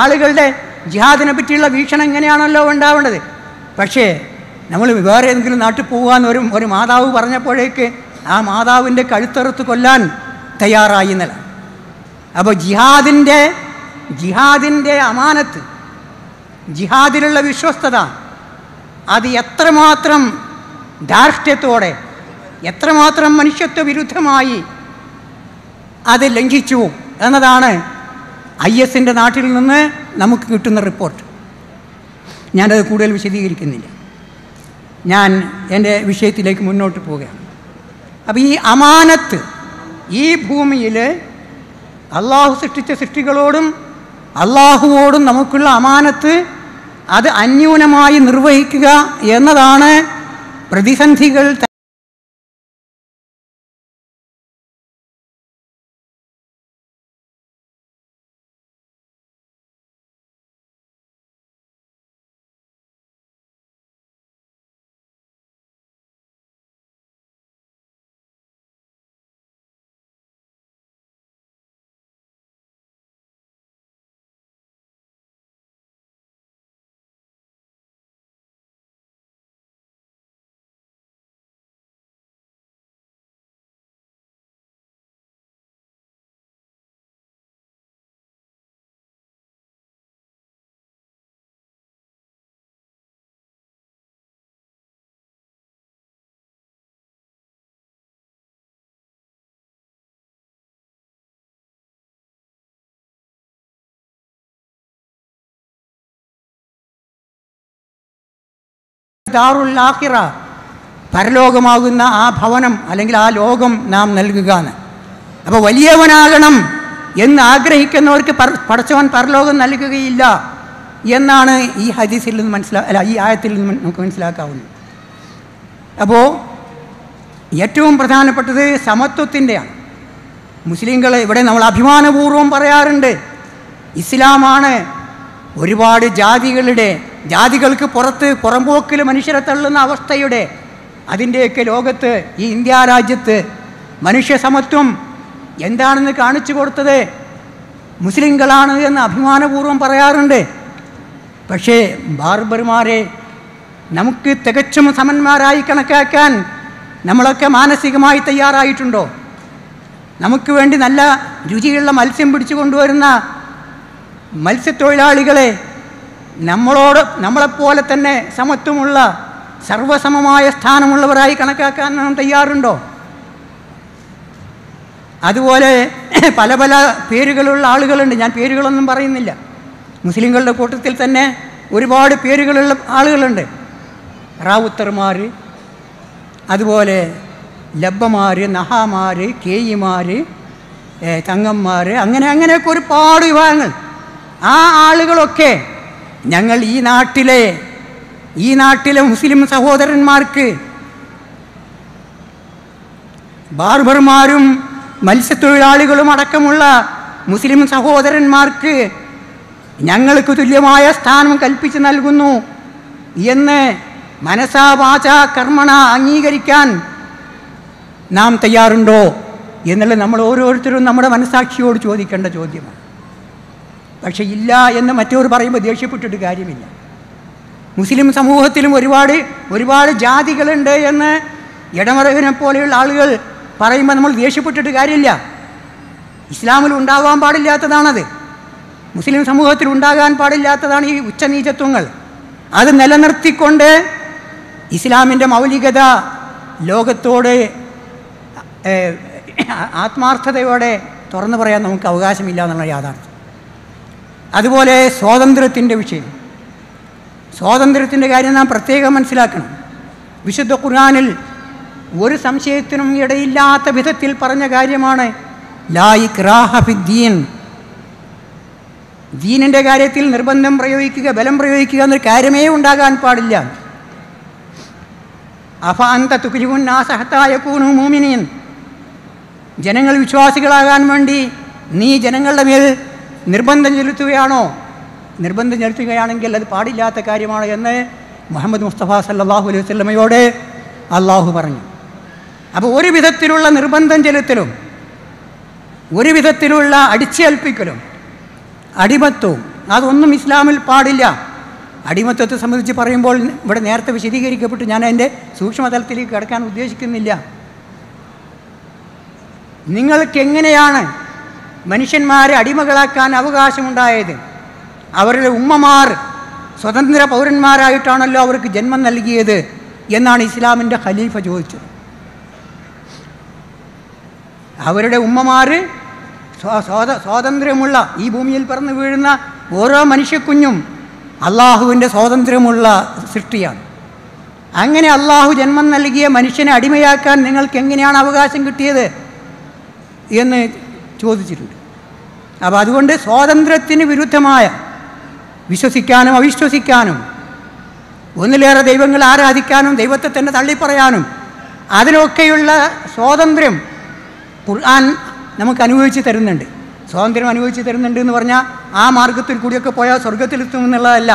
ആളുകളുടെ ജിഹാദിനെ പറ്റിയുള്ള വീക്ഷണം എങ്ങനെയാണല്ലോ ഉണ്ടാവേണ്ടത്. പക്ഷേ നമ്മൾ വേറെ ഏതെങ്കിലും നാട്ടിൽ പോകാമെന്ന് ഒരു മാതാവ് പറഞ്ഞപ്പോഴേക്ക് ആ മാതാവിൻ്റെ കഴുത്തറുത്ത് കൊല്ലാൻ തയ്യാറായി എന്നല്ല. അപ്പോൾ ജിഹാദിൻ്റെ അമാനത്ത്, ജിഹാദിലുള്ള വിശ്വസ്തത, അത് എത്രമാത്രം ധാർഷ്ട്യത്തോടെ, എത്രമാത്രം മനുഷ്യത്വ വിരുദ്ധമായി അത് ലംഘിച്ചു എന്നതാണ് IS നാട്ടിൽ നിന്ന് നമുക്ക് കിട്ടുന്ന റിപ്പോർട്ട്. ഞാനത് കൂടുതൽ വിശദീകരിക്കുന്നില്ല. ഞാൻ എൻ്റെ വിഷയത്തിലേക്ക് മുന്നോട്ട് പോവുകയാണ്. അപ്പോൾ ഈ അമാനത്ത്, ഈ ഭൂമിയിൽ അള്ളാഹു സൃഷ്ടിച്ച സൃഷ്ടികളോടും അള്ളാഹുവോടും നമുക്കുള്ള അമാനത്ത്, അത് അന്യൂനമായി നിർവഹിക്കുക എന്നതാണ് പ്രതിസന്ധികൾ ദാറുൽ ആഖിറ, പരലോകമാകുന്ന ആ ഭവനം അല്ലെങ്കിൽ ആ ലോകം നാം നൽകുക എന്ന്. അപ്പോൾ വലിയവനാകണം എന്ന് ആഗ്രഹിക്കുന്നവർക്ക് പടച്ചവൻ പരലോകം നൽകുകയില്ല എന്നാണ് ഈ ഹദീസിൽ നിന്ന് ഈ ആയത്തിൽ നിന്ന് നമുക്ക് മനസ്സിലാക്കാവുന്നത്. അപ്പോൾ ഏറ്റവും പ്രധാനപ്പെട്ടത് സമത്വത്തിൻ്റെയാണ്. മുസ്ലിങ്ങൾ ഇവിടെ നമ്മൾ അഭിമാനപൂർവ്വം പറയാറുണ്ട്, ഇസ്ലാമാണ് ഒരുപാട് ജാതികൾക്ക് പുറംപോക്കിൽ മനുഷ്യരെ തള്ളുന്ന അവസ്ഥയുടെ അതിൻ്റെയൊക്കെ ലോകത്ത് ഈ ഇന്ത്യ രാജ്യത്ത് മനുഷ്യ സമത്വം എന്താണെന്ന് കാണിച്ചു കൊടുത്തത് മുസ്ലിങ്ങളാണ് എന്ന് അഭിമാനപൂർവ്വം പറയാറുണ്ട്. പക്ഷേ ബാർബർമാരെ നമുക്ക് തികച്ചും സമന്മാരായി കണക്കാക്കാൻ നമ്മളൊക്കെ മാനസികമായി തയ്യാറായിട്ടുണ്ടോ? നമുക്ക് വേണ്ടി നല്ല രുചിയുള്ള മത്സ്യം പിടിച്ചു കൊണ്ടുവരുന്ന മത്സ്യത്തൊഴിലാളികളെ നമ്മളെപ്പോലെ തന്നെ സമത്വമുള്ള സർവസമമായ സ്ഥാനമുള്ളവരായി കണക്കാക്കാൻ നാം തയ്യാറുണ്ടോ? അതുപോലെ പല പേരുകളുള്ള ആളുകളുണ്ട്. ഞാൻ പേരുകളൊന്നും പറയുന്നില്ല. മുസ്ലിങ്ങളുടെ കൂട്ടത്തിൽ തന്നെ ഒരുപാട് പേരുകളുള്ള ആളുകളുണ്ട്. റാവുത്തർമാർ, അതുപോലെ ലബ്ബമാർ, നഹാമാർ, കേയിമാർ, തങ്ങന്മാർ, അങ്ങനെയൊക്കെ ഒരുപാട് വിഭാഗങ്ങൾ. ആ ആളുകളൊക്കെ ഞങ്ങൾ ഈ നാട്ടിലെ മുസ്ലിം സഹോദരന്മാർക്ക് ബാർബർമാരും മത്സ്യത്തൊഴിലാളികളും അടക്കമുള്ള മുസ്ലിം സഹോദരന്മാർക്ക് ഞങ്ങൾക്ക് തുല്യമായ സ്ഥാനം കൽപ്പിച്ച് നൽകുന്നു എന്ന് മനസാ വാചാ കർമ്മണ അംഗീകരിക്കാൻ നാം തയ്യാറുണ്ടോ എന്നുള്ളത് നമ്മൾ ഓരോരുത്തരും നമ്മുടെ മനസാക്ഷിയോട് ചോദിക്കേണ്ട ചോദ്യമാണ്. പക്ഷേ ഇല്ല എന്ന് മറ്റവർ പറയുമ്പോൾ ദേഷ്യപ്പെട്ടിട്ട് കാര്യമില്ല. മുസ്ലിം സമൂഹത്തിലും ഒരുപാട് ജാതികളുണ്ട് എന്ന് ഇടമറവിനെ പോലെയുള്ള ആളുകൾ പറയുമ്പോൾ നമ്മൾ ദേഷ്യപ്പെട്ടിട്ട് കാര്യമില്ല. ഇസ്ലാമിൽ ഉണ്ടാകാൻ പാടില്ലാത്തതാണത്. മുസ്ലിം സമൂഹത്തിൽ ഉണ്ടാകാൻ പാടില്ലാത്തതാണ് ഈ ഉച്ചനീചത്വങ്ങൾ. അത് നിലനിർത്തിക്കൊണ്ട് ഇസ്ലാമിൻ്റെ മൗലികത ലോകത്തോട് ആത്മാർത്ഥതയോടെ തുറന്നു പറയാൻ നമുക്ക് അവകാശമില്ല എന്നുള്ള യാഥാർത്ഥ്യം. അതുപോലെ സ്വാതന്ത്ര്യത്തിൻ്റെ വിഷയം, സ്വാതന്ത്ര്യത്തിൻ്റെ കാര്യം നാം പ്രത്യേകം മനസ്സിലാക്കണം. വിശുദ്ധ ഖുർആനിൽ ഒരു സംശയത്തിനും ഇടയില്ലാത്ത വിധത്തിൽ പറഞ്ഞ കാര്യമാണ് ലാ ഇക്റാഹ ഫിദ്ദീൻ. ദീനിൻ്റെ കാര്യത്തിൽ നിർബന്ധം പ്രയോഗിക്കുക, ബലം പ്രയോഗിക്കുക എന്നൊരു കാര്യമേ ഉണ്ടാകാൻ പാടില്ല. അഫ അന്ത തുക്രിഹുൻ നാസ ഹത്താ യകൂനു മുഅ്മിനീൻ. ജനങ്ങൾ വിശ്വാസികളാകാൻ വേണ്ടി നീ ജനങ്ങളുടെ മേൽ നിർബന്ധം ചെലുത്തുകയാണോ? നിർബന്ധം ചെലുത്തുകയാണെങ്കിൽ അത് പാടില്ലാത്ത കാര്യമാണ് എന്ന് മുഹമ്മദ് മുസ്തഫ സല്ലല്ലാഹു അലൈഹി വസല്ലമയോട് അള്ളാഹു പറഞ്ഞു. അപ്പോൾ ഒരു വിധത്തിലുള്ള നിർബന്ധം ചെലുത്തലും ഒരു വിധത്തിലുള്ള അടിച്ചേൽപ്പിക്കലും അടിമത്വവും അതൊന്നും ഇസ്ലാമിൽ പാടില്ല. അടിമത്വത്തെ സംബന്ധിച്ച് പറയുമ്പോൾ ഇവിടെ നേരത്തെ വിശദീകരിക്കപ്പെട്ടു, ഞാൻ അതിൻ്റെ സൂക്ഷ്മതലത്തിലേക്ക് കടക്കാൻ ഉദ്ദേശിക്കുന്നില്ല. നിങ്ങൾക്കെങ്ങനെയാണ് മനുഷ്യന്മാരെ അടിമകളാക്കാൻ അവകാശമുണ്ടായത്? അവരുടെ ഉമ്മമാർ സ്വതന്ത്ര പൗരന്മാരായിട്ടാണല്ലോ അവർക്ക് ജന്മം നൽകിയത് എന്നാണ് ഇസ്ലാമിൻ്റെ ഖലീഫ ചോദിച്ചത്. അവരുടെ ഉമ്മമാർ സ്വാതന്ത്ര്യമുള്ള ഈ ഭൂമിയിൽ പറന്നു വീഴുന്ന ഓരോ മനുഷ്യക്കുഞ്ഞും അള്ളാഹുവിൻ്റെ സ്വാതന്ത്ര്യമുള്ള സൃഷ്ടിയാണ്. അങ്ങനെ അള്ളാഹു ജന്മം നൽകിയ മനുഷ്യനെ അടിമയാക്കാൻ നിങ്ങൾക്ക് എങ്ങനെയാണ് അവകാശം കിട്ടിയത് എന്ന് ചോദിച്ചിട്ടുണ്ട്. അപ്പോൾ അതുകൊണ്ട് സ്വാതന്ത്ര്യത്തിന് വിരുദ്ധമായ വിശ്വസിക്കാനും അവിശ്വസിക്കാനും ഒന്നിലേറെ ദൈവങ്ങൾ ആരാധിക്കാനും ദൈവത്തെ തന്നെ തള്ളിപ്പറയാനും അതിനൊക്കെയുള്ള സ്വാതന്ത്ര്യം ഖുർആൻ നമുക്ക് അനുഭവിച്ച് തരുന്നുണ്ട്. സ്വാതന്ത്ര്യം അനുഭവിച്ച് തരുന്നുണ്ട് എന്ന് പറഞ്ഞാൽ ആ മാർഗത്തിൽ കൂടിയൊക്കെ പോയാൽ സ്വർഗത്തിലെത്തുമെന്നുള്ളതല്ല.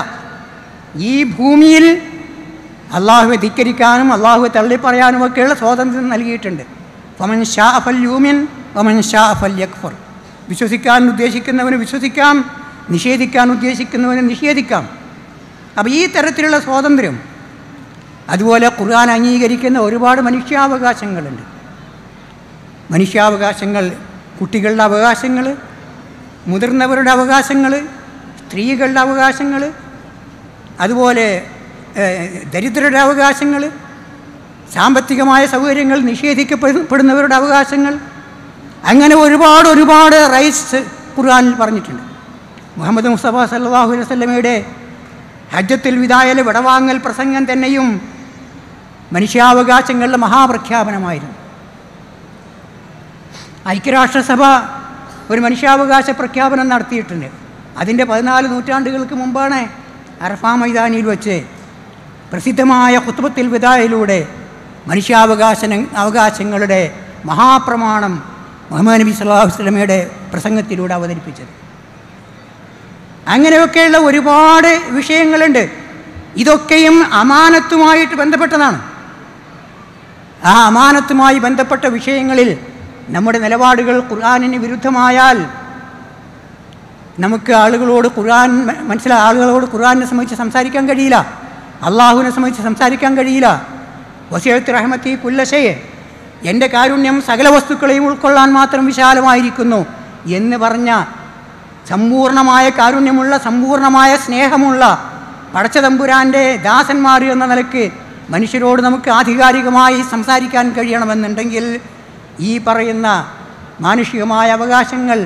ഈ ഭൂമിയിൽ അള്ളാഹുവെ ധിക്കരിക്കാനും അള്ളാഹുവെ തള്ളിപ്പറയാനും ഒക്കെയുള്ള സ്വാതന്ത്ര്യം നൽകിയിട്ടുണ്ട്. ഫമൻ ഷാ ഫൽയൂമിൻ വമൻ ഷാ ഫൽയക്ഫർ. വിശ്വസിക്കാൻ ഉദ്ദേശിക്കുന്നവന് വിശ്വസിക്കാം, നിഷേധിക്കാൻ ഉദ്ദേശിക്കുന്നവന് നിഷേധിക്കാം. അപ്പോൾ ഈ തരത്തിലുള്ള സ്വാതന്ത്ര്യം, അതുപോലെ ഖുർആൻ അംഗീകരിക്കുന്ന ഒരുപാട് മനുഷ്യാവകാശങ്ങളുണ്ട്. മനുഷ്യാവകാശങ്ങൾ, കുട്ടികളുടെ അവകാശങ്ങൾ, മുതിർന്നവരുടെ അവകാശങ്ങൾ, സ്ത്രീകളുടെ അവകാശങ്ങൾ, അതുപോലെ ദരിദ്രരുടെ അവകാശങ്ങൾ, സാമ്പത്തികമായ സൗകര്യങ്ങൾ നിഷേധിക്കപ്പെടുന്നവരുടെ അവകാശങ്ങൾ, അങ്ങനെ ഒരുപാട് റൈറ്റ്സ് ഖുർആനിൽ പറഞ്ഞിട്ടുണ്ട്. മുഹമ്മദ് മുസ്തഫ സല്ലല്ലാഹു അലൈഹി വസല്ലമയുടെ ഹജ്ജത്തുൽ വിദായിലെ വിടവാങ്ങൽ പ്രസംഗം തന്നെയും മനുഷ്യാവകാശങ്ങളുടെ മഹാപ്രഖ്യാപനമായിരുന്നു. ഐക്യരാഷ്ട്രസഭ ഒരു മനുഷ്യാവകാശ പ്രഖ്യാപനം നടത്തിയിട്ടുണ്ട്. അതിൻ്റെ 14 നൂറ്റാണ്ടുകൾക്ക് മുമ്പാണ് അറഫാ മൈതാനിയിൽ വെച്ച് പ്രസിദ്ധമായ ഖുത്ബത്തുൽ വിദായിലൂടെ അവകാശങ്ങളുടെ മഹാപ്രമാണം മുഹമ്മദ് നബി സല്ലല്ലാഹു അലൈഹി വസല്ലമയുടെ പ്രസംഗത്തിലൂടെ അവതരിപ്പിച്ചത്. അങ്ങനെയൊക്കെയുള്ള ഒരുപാട് വിഷയങ്ങളുണ്ട്. ഇതൊക്കെയും അമാനത്തുമായിട്ട് ബന്ധപ്പെട്ടതാണ്. ആ അമാനത്തുമായി ബന്ധപ്പെട്ട വിഷയങ്ങളിൽ നമ്മുടെ നിലപാടുകൾ ഖുർആനിന് വിരുദ്ധമായാൽ നമുക്ക് ആളുകളോട് ഖുർആനിനെ സംബന്ധിച്ച് സംസാരിക്കാൻ കഴിയില്ല, അള്ളാഹുവിനെ സംബന്ധിച്ച് സംസാരിക്കാൻ കഴിയില്ല. വസിഅത്ത് റഹ്മത്തി കുല്ല ശൈ, എൻ്റെ കാരുണ്യം സകല വസ്തുക്കളെയും ഉൾക്കൊള്ളാൻ മാത്രം വിശാലമായിരിക്കുന്നു എന്ന് പറഞ്ഞ സമ്പൂർണമായ കാരുണ്യമുള്ള, സമ്പൂർണമായ സ്നേഹമുള്ള പടച്ചതമ്പുരാൻ്റെ ദാസന്മാർ എന്ന നിലയ്ക്ക് മനുഷ്യരോട് നമുക്ക് ആധികാരികമായി സംസാരിക്കാൻ കഴിയണമെന്നുണ്ടെങ്കിൽ ഈ പറയുന്ന മാനുഷികമായ അവകാശങ്ങൾ,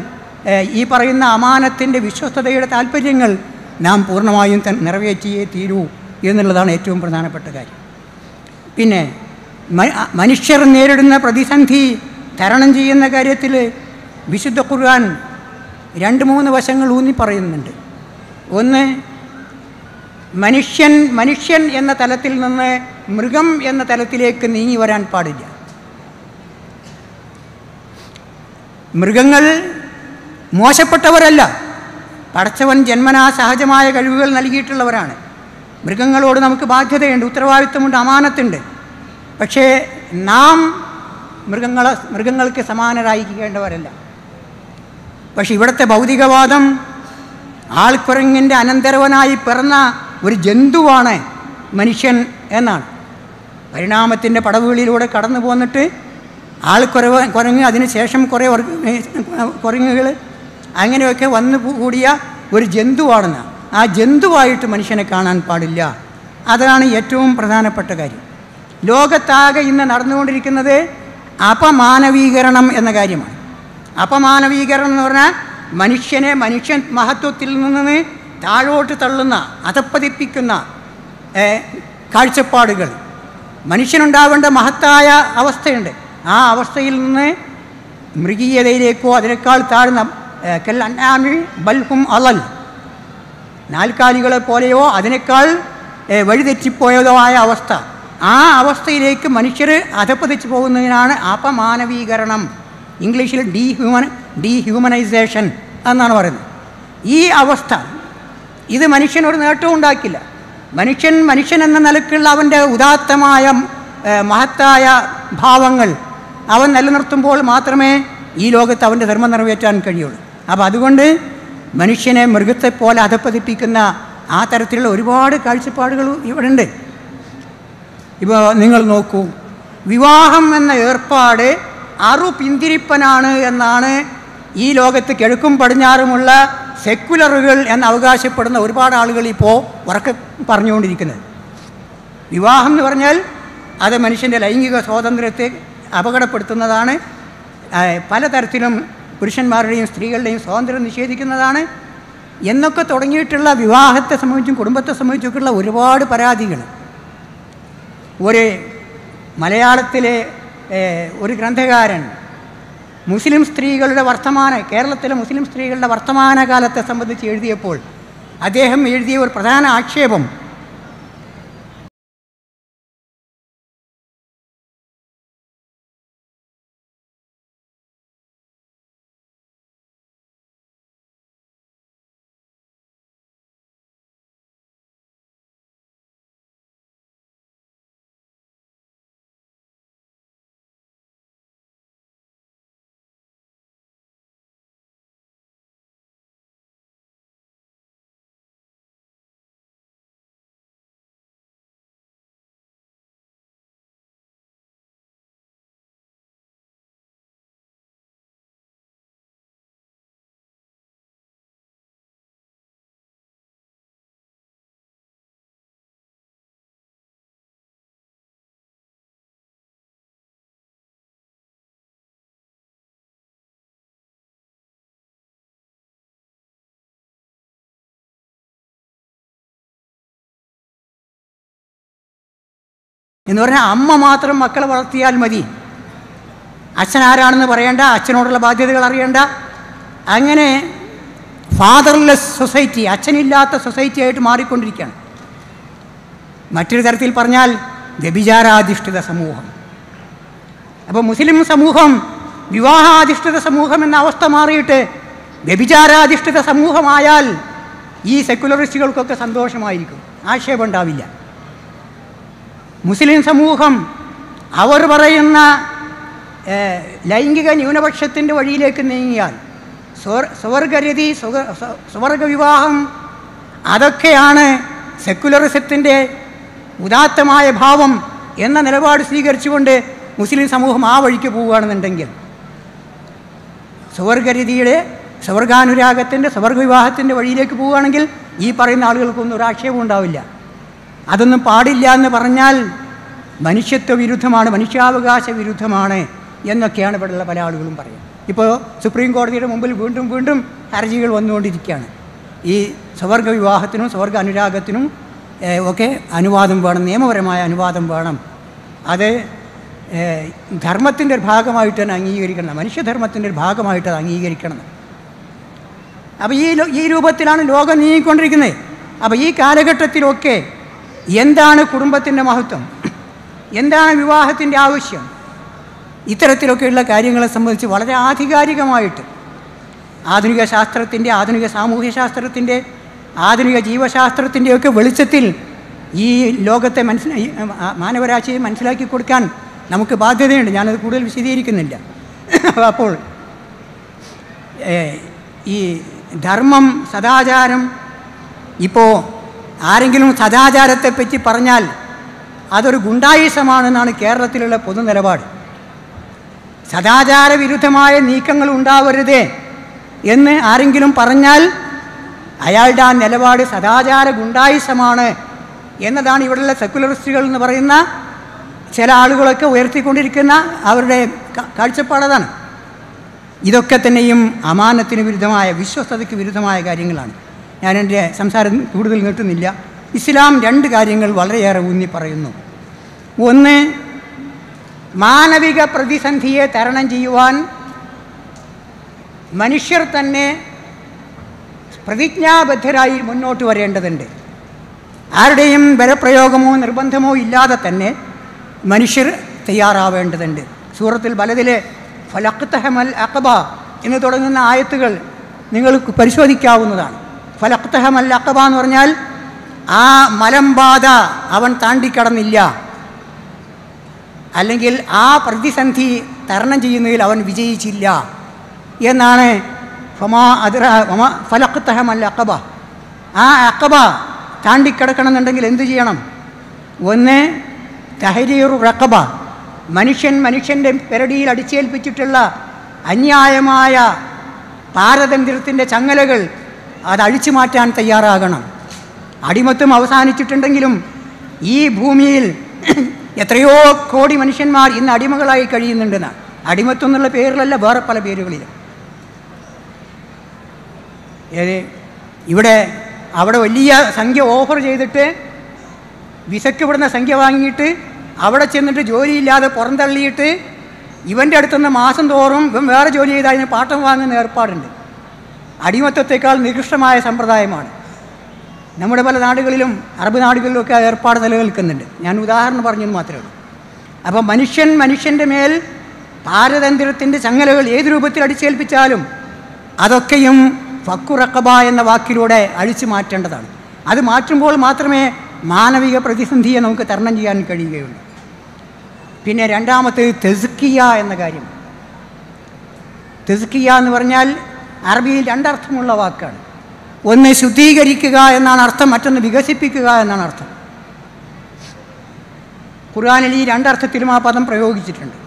ഈ പറയുന്ന അമാനത്തിൻ്റെ വിശ്വസ്തതയുടെ താല്പര്യങ്ങൾ നാം പൂർണ്ണമായും നിറവേറ്റിയേ തീരൂ എന്നുള്ളതാണ് ഏറ്റവും പ്രധാനപ്പെട്ട കാര്യം. പിന്നെ മനുഷ്യർ നേരിടുന്ന പ്രതിസന്ധി തരണം ചെയ്യുന്ന കാര്യത്തിൽ വിശുദ്ധ ഖുർആൻ 2-3 വശങ്ങൾ ഊന്നി പറയുന്നുണ്ട്. ഒന്ന്, മനുഷ്യൻ എന്ന തലത്തിൽ നിന്ന് മൃഗം എന്ന തലത്തിലേക്ക് നീങ്ങി വരാൻ പാടില്ല. മൃഗങ്ങൾ മോശപ്പെട്ടവരല്ല, പടച്ചവൻ ജന്മനാ സഹജമായ കഴിവുകൾ നൽകിയിട്ടുള്ളവരാണ്. മൃഗങ്ങളോട് നമുക്ക് ബാധ്യതയുണ്ട്, ഉത്തരവാദിത്വമുണ്ട്, അമാനത്തുണ്ട്. പക്ഷേ നാം മൃഗങ്ങൾക്ക് സമാനരായിരിക്കേണ്ടവരല്ല. പക്ഷെ ഇവിടുത്തെ ഭൗതികവാദം ആൾക്കുരങ്ങിൻ്റെ അനന്തരവനായി പിറന്ന ഒരു ജന്തുവാണ് മനുഷ്യൻ എന്നാണ്. പരിണാമത്തിൻ്റെ പടവുകളിലൂടെ കടന്നു പോന്നിട്ട് കുരങ്ങ്, അതിനുശേഷം കുറേ കുരങ്ങുകൾ, അങ്ങനെയൊക്കെ വന്നു കൂടിയ ഒരു ജന്തുവാണെന്ന്. ആ ജന്തുവായിട്ട് മനുഷ്യനെ കാണാൻ പാടില്ല. അതാണ് ഏറ്റവും പ്രധാനപ്പെട്ട കാര്യം. ലോകത്താകെ ഇന്ന് നടന്നുകൊണ്ടിരിക്കുന്നത് അപമാനവീകരണം എന്ന കാര്യമാണ്. അപമാനവീകരണം എന്ന് പറഞ്ഞാൽ മനുഷ്യൻ മഹത്വത്തിൽ നിന്ന് താഴോട്ട് തള്ളുന്ന, അധപ്പതിപ്പിക്കുന്ന കാഴ്ചപ്പാടുകൾ. മനുഷ്യനുണ്ടാവേണ്ട മഹത്തായ അവസ്ഥയുണ്ട്. ആ അവസ്ഥയിൽ നിന്ന് മൃഗീയതയിലേക്കോ അതിനേക്കാൾ താഴ്ന്ന കൽ-അൻആമി ബൽഹും അളൽ, നാൽക്കാലികളെ പോലെയോ അതിനേക്കാൾ വഴിതെറ്റിപ്പോയതോ ആയ അവസ്ഥ, ആ അവസ്ഥയിലേക്ക് മനുഷ്യർ അധപ്പതിച്ചു പോകുന്നതിനാണ് അപമാനവീകരണം. ഇംഗ്ലീഷിൽ ഡീഹ്യൂമനൈസേഷൻ എന്നാണ് പറയുന്നത്. ഈ അവസ്ഥ ഇത് മനുഷ്യനൊരു നേട്ടവും ഉണ്ടാക്കില്ല. മനുഷ്യൻ എന്ന നിലക്കുള്ള അവൻ്റെ ഉദാത്തമായ മഹത്തായ ഭാവങ്ങൾ അവൻ നിലനിർത്തുമ്പോൾ മാത്രമേ ഈ ലോകത്ത് അവൻ്റെ ധർമ്മം നിറവേറ്റാൻ കഴിയുള്ളൂ. അപ്പോൾ അതുകൊണ്ട് മനുഷ്യനെ മൃഗത്തെപ്പോലെ അധപ്പതിപ്പിക്കുന്ന ആ തരത്തിലുള്ള ഒരുപാട് കാഴ്ചപ്പാടുകൾ ഇവിടെ ഉണ്ട്. ഇപ്പോൾ നിങ്ങൾ നോക്കൂ, വിവാഹം എന്ന ഏർപ്പാട് പിന്തിരിപ്പനാണ് എന്നാണ് ഈ ലോകത്ത് കിഴക്കും പടിഞ്ഞാറുമുള്ള സെക്കുലറുകൾ എന്ന് അവകാശപ്പെടുന്ന ഒരുപാട് ആളുകൾ ഇപ്പോൾ ഉറക്കെ പറഞ്ഞുകൊണ്ടിരിക്കുന്നത്. വിവാഹം എന്ന് പറഞ്ഞാൽ അത് മനുഷ്യൻ്റെ ലൈംഗിക സ്വാതന്ത്ര്യത്തെ അപകടപ്പെടുത്തുന്നതാണ്, പലതരത്തിലും പുരുഷന്മാരുടെയും സ്ത്രീകളുടെയും സ്വാതന്ത്ര്യം നിഷേധിക്കുന്നതാണ് എന്നൊക്കെ തുടങ്ങിയിട്ടുള്ള വിവാഹത്തെ സംബന്ധിച്ചും കുടുംബത്തെ സംബന്ധിച്ചൊക്കെയുള്ള ഒരുപാട് പരാതികൾ. ഒരു മലയാളത്തിലെ ഒരു ഗ്രന്ഥകാരൻ കേരളത്തിലെ മുസ്ലിം സ്ത്രീകളുടെ വർത്തമാനകാലത്തെ സംബന്ധിച്ച് എഴുതിയപ്പോൾ അദ്ദേഹം എഴുതിയ ഒരു പ്രധാന ആക്ഷേപം എന്ന് പറഞ്ഞാൽ അമ്മ മാത്രം മക്കളെ വളർത്തിയാൽ മതി, അച്ഛൻ ആരാണെന്ന് പറയേണ്ട, അച്ഛനോടുള്ള ബാധ്യതകൾ അറിയേണ്ട. അങ്ങനെ ഫാദർലെസ് സൊസൈറ്റി, അച്ഛനില്ലാത്ത സൊസൈറ്റി ആയിട്ട് മാറിക്കൊണ്ടിരിക്കുകയാണ്. മറ്റൊരു തരത്തിൽ പറഞ്ഞാൽ വ്യഭിചാരാധിഷ്ഠിത സമൂഹം. അപ്പോൾ മുസ്ലിം സമൂഹം വിവാഹാധിഷ്ഠിത സമൂഹം എന്ന അവസ്ഥ മാറിയിട്ട് വ്യഭിചാരാധിഷ്ഠിത സമൂഹമായാൽ ഈ സെക്കുലറിസ്റ്റുകൾക്കൊക്കെ സന്തോഷമായിരിക്കും, ആക്ഷേപം ഉണ്ടാവില്ല. മുസ്ലിം സമൂഹം അവർ പറയുന്ന ലൈംഗിക ന്യൂനപക്ഷത്തിൻ്റെ വഴിയിലേക്ക് നീങ്ങിയാൽ സ്വർഗരതി, സ്വർഗവിവാഹം, അതൊക്കെയാണ് സെക്കുലറിസത്തിൻ്റെ ഉദാത്തമായ ഭാവം എന്ന നിലപാട് സ്വീകരിച്ചുകൊണ്ട് മുസ്ലിം സമൂഹം ആ വഴിക്ക് പോവുകയാണെന്നുണ്ടെങ്കിൽ, സ്വർഗരതിയുടെ, സ്വർഗാനുരാഗത്തിൻ്റെ, സ്വർഗവിവാഹത്തിൻ്റെ വഴിയിലേക്ക് പോവുകയാണെങ്കിൽ ഈ പറയുന്ന ആളുകൾക്കൊന്നും ഒരു ആക്ഷേപം ഉണ്ടാവില്ല. അതൊന്നും പാടില്ല എന്ന് പറഞ്ഞാൽ മനുഷ്യത്വ വിരുദ്ധമാണ്, മനുഷ്യാവകാശ വിരുദ്ധമാണ് എന്നൊക്കെയാണ് ഇവിടെയുള്ള പല ആളുകളും പറയുന്നത്. ഇപ്പോൾ സുപ്രീം കോടതിയുടെ മുമ്പിൽ വീണ്ടും വീണ്ടും ഹർജികൾ വന്നുകൊണ്ടിരിക്കുകയാണ്. ഈ സ്വർഗ വിവാഹത്തിനും സ്വർഗ അനുരാഗത്തിനും ഒക്കെ അനുവാദം വേണം, നിയമപരമായ അനുവാദം വേണം. അത് ധർമ്മത്തിൻ്റെ ഒരു ഭാഗമായിട്ട് തന്നെ അംഗീകരിക്കണം, മനുഷ്യധർമ്മത്തിൻ്റെ ഒരു ഭാഗമായിട്ട് അത് അംഗീകരിക്കണം. അപ്പോൾ ഈ രൂപത്തിലാണ് ലോകം നീങ്ങിക്കൊണ്ടിരിക്കുന്നത്. അപ്പോൾ ഈ കാലഘട്ടത്തിലൊക്കെ എന്താണ് കുടുംബത്തിൻ്റെ മഹത്വം, എന്താണ് വിവാഹത്തിൻ്റെ ആവശ്യം, ഇത്തരത്തിലൊക്കെയുള്ള കാര്യങ്ങളെ സംബന്ധിച്ച് വളരെ ആധികാരികമായിട്ട് ആധുനിക ശാസ്ത്രത്തിൻ്റെ, ആധുനിക സാമൂഹ്യ ശാസ്ത്രത്തിൻ്റെ, ആധുനിക ജീവശാസ്ത്രത്തിൻ്റെയൊക്കെ വെളിച്ചത്തിൽ ഈ ലോകത്തെ മാനവരാശിയെ മനസ്സിലാക്കി കൊടുക്കാൻ നമുക്ക് ബാധ്യതയുണ്ട്. ഞാനത് കൂടുതൽ വിശദീകരിക്കുന്നില്ല. അപ്പോൾ ഈ ധർമ്മം, സദാചാരം, ഇപ്പോൾ ആരെങ്കിലും സദാചാരത്തെപ്പറ്റി പറഞ്ഞാൽ അതൊരു ഗുണ്ടായിസമാണെന്നാണ് കേരളത്തിലുള്ള പൊതു നിലപാട്. സദാചാര വിരുദ്ധമായ നീക്കങ്ങൾ ഉണ്ടാവരുത് എന്ന് ആരെങ്കിലും പറഞ്ഞാൽ അയാളുടെ ആ നിലപാട് സദാചാര ഗുണ്ടായിസമാണ് എന്നതാണ് ഇവിടെയുള്ള സെക്കുലറിസ്റ്റുകൾ എന്ന് പറയുന്ന ചില ആളുകളൊക്കെ ഉയർത്തിക്കൊണ്ടിരിക്കുന്ന അവരുടെ കാഴ്ചപ്പാടതാണ്. ഇതൊക്കെ തന്നെയും അമാനത്തിന് വിരുദ്ധമായ, വിശ്വസ്തതയ്ക്ക് വിരുദ്ധമായ കാര്യങ്ങളാണ്. ഞാൻ എൻ്റെ സംസാരം കൂടുതൽ നീട്ടുന്നില്ല. ഇസ്ലാം രണ്ട് കാര്യങ്ങൾ വളരെയേറെ ഊന്നി പറയുന്നു. ഒന്ന്, മാനവിക പ്രതിസന്ധിയെ തരണം ചെയ്യുവാൻ മനുഷ്യർ തന്നെ പ്രതിജ്ഞാബദ്ധരായി മുന്നോട്ട് വരേണ്ടതുണ്ട്. ആരുടെയും ബലപ്രയോഗമോ നിർബന്ധമോ ഇല്ലാതെ തന്നെ മനുഷ്യർ തയ്യാറാവേണ്ടതുണ്ട്. സൂറത്തുൽ ബലദിലെ ഫലഖ്തഹമൽ അഖബ എന്ന് തുടങ്ങുന്ന ആയത്തുകൾ നിങ്ങൾക്ക് പരിശോധിക്കാവുന്നതാണ്. ഫലഖ്തഹമൽ അഖബ എന്ന് പറഞ്ഞാൽ ആ മലമ്പാത അവൻ താണ്ടിക്കടന്നില്ല, അല്ലെങ്കിൽ ആ പ്രതിസന്ധി തരണം ചെയ്യുന്നതിൽ അവൻ വിജയിച്ചില്ല എന്നാണ്. ഫലഖ്തഹമൽ അഖബ, ആ അഖബ താണ്ടിക്കിടക്കണമെന്നുണ്ടെങ്കിൽ എന്തു ചെയ്യണം? ഒന്ന്, തഹരീറു റഖബ, മനുഷ്യൻ്റെ പെരടിയിൽ അടിച്ചേൽപ്പിച്ചിട്ടുള്ള അന്യായമായ പാരതന്ത്ര്യത്തിൻ്റെ ചങ്ങലകൾ അത് അഴിച്ചു മാറ്റാൻ തയ്യാറാകണം. അടിമത്വം അവസാനിച്ചിട്ടുണ്ടെങ്കിലും ഈ ഭൂമിയിൽ എത്രയോ കോടി മനുഷ്യന്മാർ ഇന്ന് അടിമകളായി കഴിയുന്നുണ്ടെന്നാണ്. അടിമത്വം എന്നുള്ള പേരിലല്ല, വേറെ പല പേരുകളിലും. അവിടെ വലിയ സംഖ്യ ഓഫർ ചെയ്തിട്ട് വിസയ്ക്ക് വിടുന്ന സംഖ്യ വാങ്ങിയിട്ട് അവിടെ ചെന്നിട്ട് ജോലിയില്ലാതെ പുറന്തള്ളിയിട്ട് ഇവൻ്റെ അടുത്തുനിന്ന് മാസം തോറും ഇവൻ വേറെ ജോലി ചെയ്ത് അതിന് പാട്ടം വാങ്ങുന്ന ഏർപ്പാടുണ്ട്. അടിമത്വത്തെക്കാൾ നികൃഷ്ടമായ സമ്പ്രദായമാണ്. നമ്മുടെ പല നാടുകളിലും അറബ് നാടുകളിലുമൊക്കെ ആ ഏർപ്പാട് നിലനിൽക്കുന്നുണ്ട്. ഞാൻ ഉദാഹരണം പറഞ്ഞെന്ന് മാത്രമേ ഉള്ളൂ. അപ്പോൾ മനുഷ്യൻ്റെ മേൽ പാരതന്ത്ര്യത്തിൻ്റെ ചങ്ങലകൾ ഏത് രൂപത്തിൽ അടിച്ചേൽപ്പിച്ചാലും അതൊക്കെയും ഫക്കു റഖബ എന്ന വാക്കിലൂടെ അഴിച്ചു മാറ്റേണ്ടതാണ്. അത് മാറ്റുമ്പോൾ മാത്രമേ മാനവിക പ്രതിസന്ധിയെ നമുക്ക് തരണം ചെയ്യാൻ കഴിയുകയുള്ളൂ. പിന്നെ രണ്ടാമത്തേത് തെസ്കിയ എന്ന കാര്യം. തെസ്കിയ എന്ന് പറഞ്ഞാൽ അറബിയിൽ രണ്ടർത്ഥമുള്ള വാക്കാണ്. ഒന്ന് ശുദ്ധീകരിക്കുക എന്നാണ് അർത്ഥം, മറ്റൊന്ന് വികസിപ്പിക്കുക എന്നാണ് അർത്ഥം. ഖുർആനിൽ ഈ രണ്ടർത്ഥത്തിലും ആ പദം പ്രയോഗിച്ചിട്ടുണ്ട്.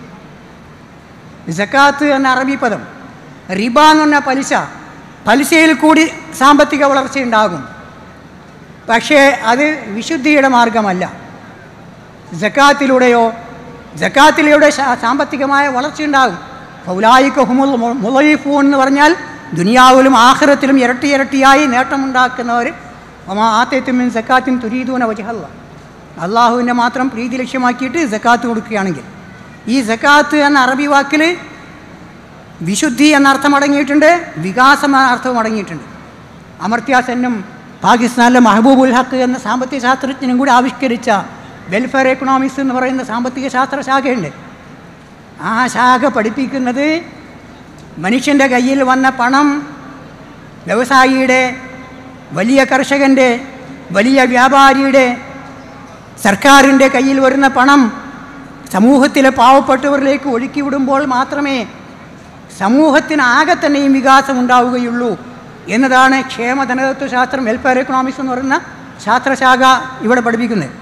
സക്കാത്ത് എന്ന അറബി പദം, റിബ എന്ന് പറഞ്ഞാൽ പലിശ, പലിശയിൽ കൂടി സാമ്പത്തിക വളർച്ചയുണ്ടാകും. പക്ഷേ അത് വിശുദ്ധിയുടെ മാർഗമല്ല. സക്കാത്തിലൂടെ സാമ്പത്തികമായ വളർച്ചയുണ്ടാകും. ഫൗലായിക ഹുമുൽ മുളയിഫൂൻ എന്ന് പറഞ്ഞാൽ ദുനിയാവിലും ആഖിറത്തിലും ഇരട്ടി ഇരട്ടിയായി നേട്ടമുണ്ടാക്കുന്നവർ. ആതൈതും മിൻ സക്കാത്തിൻ തുരീദൂന വജ്ഹല്ലാഹ്, അള്ളാഹുവിൻ്റെ മാത്രം പ്രീതി ലക്ഷ്യമാക്കിയിട്ട് സക്കാത്ത് കൊടുക്കുകയാണെങ്കിൽ. ഈ സക്കാത്ത് എന്ന അറബി വാക്കിൽ വിശുദ്ധി എന്ന അർത്ഥം അടങ്ങിയിട്ടുണ്ട്, വികാസം എന്ന അർത്ഥവും അടങ്ങിയിട്ടുണ്ട്. അമർത്യ സെന്നും പാകിസ്ഥാനിലെ മെഹബൂബുൽ ഹക്ക് എന്ന സാമ്പത്തിക ശാസ്ത്രജ്ഞനും കൂടി ആവിഷ്കരിച്ച വെൽഫെയർ എക്കണോമിക്സ് എന്ന് പറയുന്ന സാമ്പത്തിക ശാസ്ത്ര ശാഖയുണ്ട്. ആ ശാഖ പഠിപ്പിക്കുന്നത് മനുഷ്യൻ്റെ കയ്യിൽ വന്ന പണം വ്യവസായിയുടെ, വലിയ കർഷകൻ്റെ, വലിയ വ്യാപാരിയുടെ, സർക്കാരിൻ്റെ കയ്യിൽ വരുന്ന പണം സമൂഹത്തിലെ പാവപ്പെട്ടവരിലേക്ക് ഒഴുക്കി വിടുമ്പോൾ മാത്രമേ സമൂഹത്തിനാകെ തന്നെയും വികാസം ഉണ്ടാവുകയുള്ളൂ എന്നതാണ് ക്ഷേമധനതത്വ ശാസ്ത്രം, വെൽഫെയർ എക്കണോമിക്സ് എന്ന് പറയുന്ന ശാസ്ത്രശാഖ ഇവിടെ പഠിപ്പിക്കുന്നത്.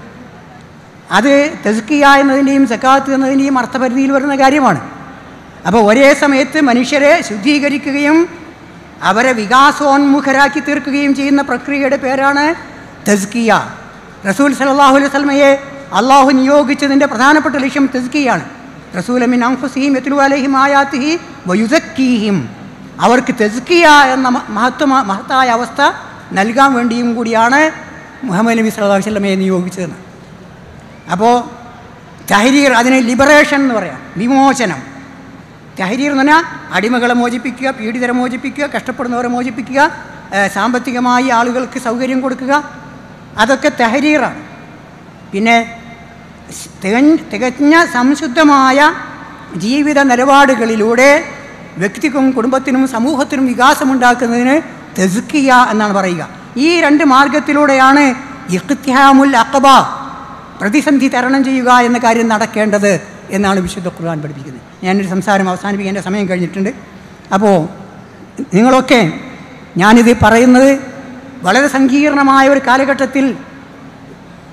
അത് തസ്കിയ എന്നതിൻ്റെയും സക്കാത്ത് എന്നതിൻ്റെയും അർത്ഥപരിധിയിൽ വരുന്ന കാര്യമാണ്. അപ്പോൾ ഒരേ സമയത്ത് മനുഷ്യരെ ശുദ്ധീകരിക്കുകയും അവരെ വികാസോന്മുഖരാക്കി തീർക്കുകയും ചെയ്യുന്ന പ്രക്രിയയുടെ പേരാണ് തസ്കിയ. റസൂൽ സല്ലല്ലാഹു അലൈഹി വസല്ലമയെ അള്ളാഹു നിയോഗിച്ചതിൻ്റെ പ്രധാനപ്പെട്ട ലക്ഷ്യം തസ്കിയാണ്. റസൂല മിൻ അൻഫുസിഹിം യത്ലു അലൈഹിം ആയാതിഹി വയുസക്കീഹിം, അവർക്ക് തസ്കിയ എന്ന മഹത്തായ അവസ്ഥ നൽകാൻ വേണ്ടിയും കൂടിയാണ് മുഹമ്മദ് നബി സല്ലല്ലാഹു അലൈഹി വസല്ലമയെ നിയോഗിച്ചതെന്ന്. അപ്പോൾ തഹരീർ, അതിന് ലിബറേഷൻ എന്ന് പറയാം, വിമോചനം. തഹരീർ എന്ന് പറഞ്ഞാൽ അടിമകളെ മോചിപ്പിക്കുക, പീഡിതരെ മോചിപ്പിക്കുക, കഷ്ടപ്പെടുന്നവരെ മോചിപ്പിക്കുക, സാമ്പത്തികമായി ആളുകൾക്ക് സൗകര്യം കൊടുക്കുക, അതൊക്കെ തഹരീറാണ്. പിന്നെ തികഞ്ഞ സംശുദ്ധമായ ജീവിത നിലപാടുകളിലൂടെ വ്യക്തിക്കും കുടുംബത്തിനും സമൂഹത്തിനും വികാസമുണ്ടാക്കുന്നതിന് തസ്കിയ എന്നാണ് പറയുക. ഈ രണ്ട് മാർഗത്തിലൂടെയാണ് ഇഖ്തിഹാമുൽ അഖബ, പ്രതിസന്ധി തരണം ചെയ്യുക എന്ന കാര്യം നടക്കേണ്ടത് എന്നാണ് വിശുദ്ധ ഖുർആൻ പഠിപ്പിക്കുന്നത്. ഞാനൊരു സംസാരം അവസാനിപ്പിക്കേണ്ട സമയം കഴിഞ്ഞിട്ടുണ്ട്. അപ്പോൾ നിങ്ങളൊക്കെ, ഞാനിത് പറയുന്നത് വളരെ സങ്കീർണമായ ഒരു കാലഘട്ടത്തിൽ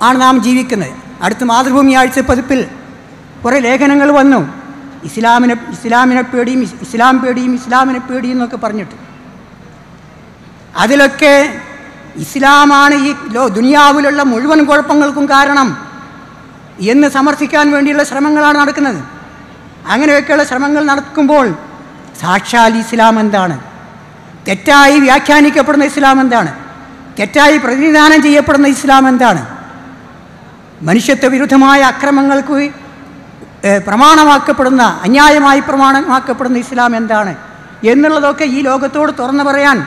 ആണ് നാം ജീവിക്കുന്നത്. അടുത്ത മാതൃഭൂമി ആഴ്ച പതിപ്പിൽ കുറേ ലേഖനങ്ങൾ വന്നു, ഇസ്ലാമിനെ പേടിയും ഇസ്ലാമിനെ പേടിയും എന്നൊക്കെ പറഞ്ഞിട്ട്. അതിലൊക്കെ ഇസ്ലാമാണ് ഈ ദുനിയാവിലുള്ള മുഴുവൻ കുഴപ്പങ്ങൾക്കും കാരണം എന്ന് സമർത്ഥിക്കാൻ വേണ്ടിയുള്ള ശ്രമങ്ങളാണ് നടക്കുന്നത്. അങ്ങനെയൊക്കെയുള്ള ശ്രമങ്ങൾ നടക്കുമ്പോൾ സാക്ഷാൽ ഇസ്ലാം എന്താണ്, തെറ്റായി വ്യാഖ്യാനിക്കപ്പെടുന്ന ഇസ്ലാം എന്താണ്, തെറ്റായി പ്രതിനിധാനം ചെയ്യപ്പെടുന്ന ഇസ്ലാം എന്താണ്, മനുഷ്യത്വ വിരുദ്ധമായ അക്രമങ്ങൾക്ക് പ്രമാണമാക്കപ്പെടുന്ന, അന്യായമായി പ്രമാണമാക്കപ്പെടുന്ന ഇസ്ലാം എന്താണ് എന്നുള്ളതൊക്കെ ഈ ലോകത്തോട് തുറന്നു പറയാൻ,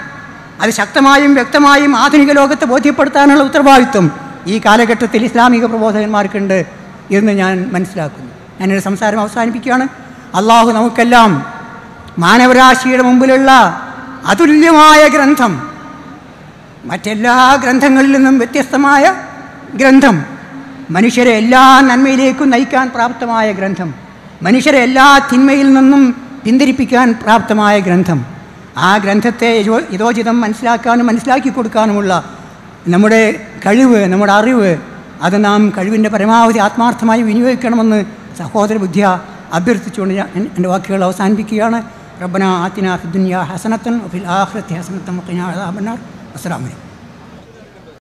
അത് ശക്തമായും വ്യക്തമായും ആധുനിക ലോകത്തെ ബോധ്യപ്പെടുത്താനുള്ള ഉത്തരവാദിത്വം ഈ കാലഘട്ടത്തിൽ ഇസ്ലാമിക പ്രബോധകന്മാർക്കുണ്ട് എന്ന് ഞാൻ മനസ്സിലാക്കുന്നു. ഞാനൊരു സംസാരം അവസാനിപ്പിക്കുകയാണ്. അള്ളാഹു നമുക്കെല്ലാം മാനവരാശിയുടെ മുമ്പിലുള്ള അതുല്യമായ ഗ്രന്ഥം, മറ്റെല്ലാ ഗ്രന്ഥങ്ങളിൽ നിന്നും വ്യത്യസ്തമായ ഗ്രന്ഥം, മനുഷ്യരെ എല്ലാ നന്മയിലേക്കും നയിക്കാൻ പ്രാപ്തമായ ഗ്രന്ഥം, മനുഷ്യരെ എല്ലാ തിന്മയിൽ നിന്നും പിന്തിരിപ്പിക്കാൻ പ്രാപ്തമായ ഗ്രന്ഥം, ആ ഗ്രന്ഥത്തെ യഥോചിതം മനസ്സിലാക്കാനും മനസ്സിലാക്കി കൊടുക്കാനുമുള്ള നമ്മുടെ കഴിവ്, നമ്മുടെ അറിവ്, അത് നാം കഴിവിൻ്റെ പരമാവധി ആത്മാർത്ഥമായി വിനിയോഗിക്കണമെന്ന് സഹോദര ബുദ്ധിയ അഭ്യർത്ഥിച്ചുകൊണ്ട് ഞാൻ എൻ്റെ വാക്കുകൾ അവസാനിപ്പിക്കുകയാണ്. റബ്ബനാ ആതിനാ ഫിദ്ദുനിയാ ഹസനത്തൻ വഫിൽ ആഖിറതി ഹസനത്തൻ വഖിനാ അദാബന്നാർ. അസ്സലാമു അലൈക്കും.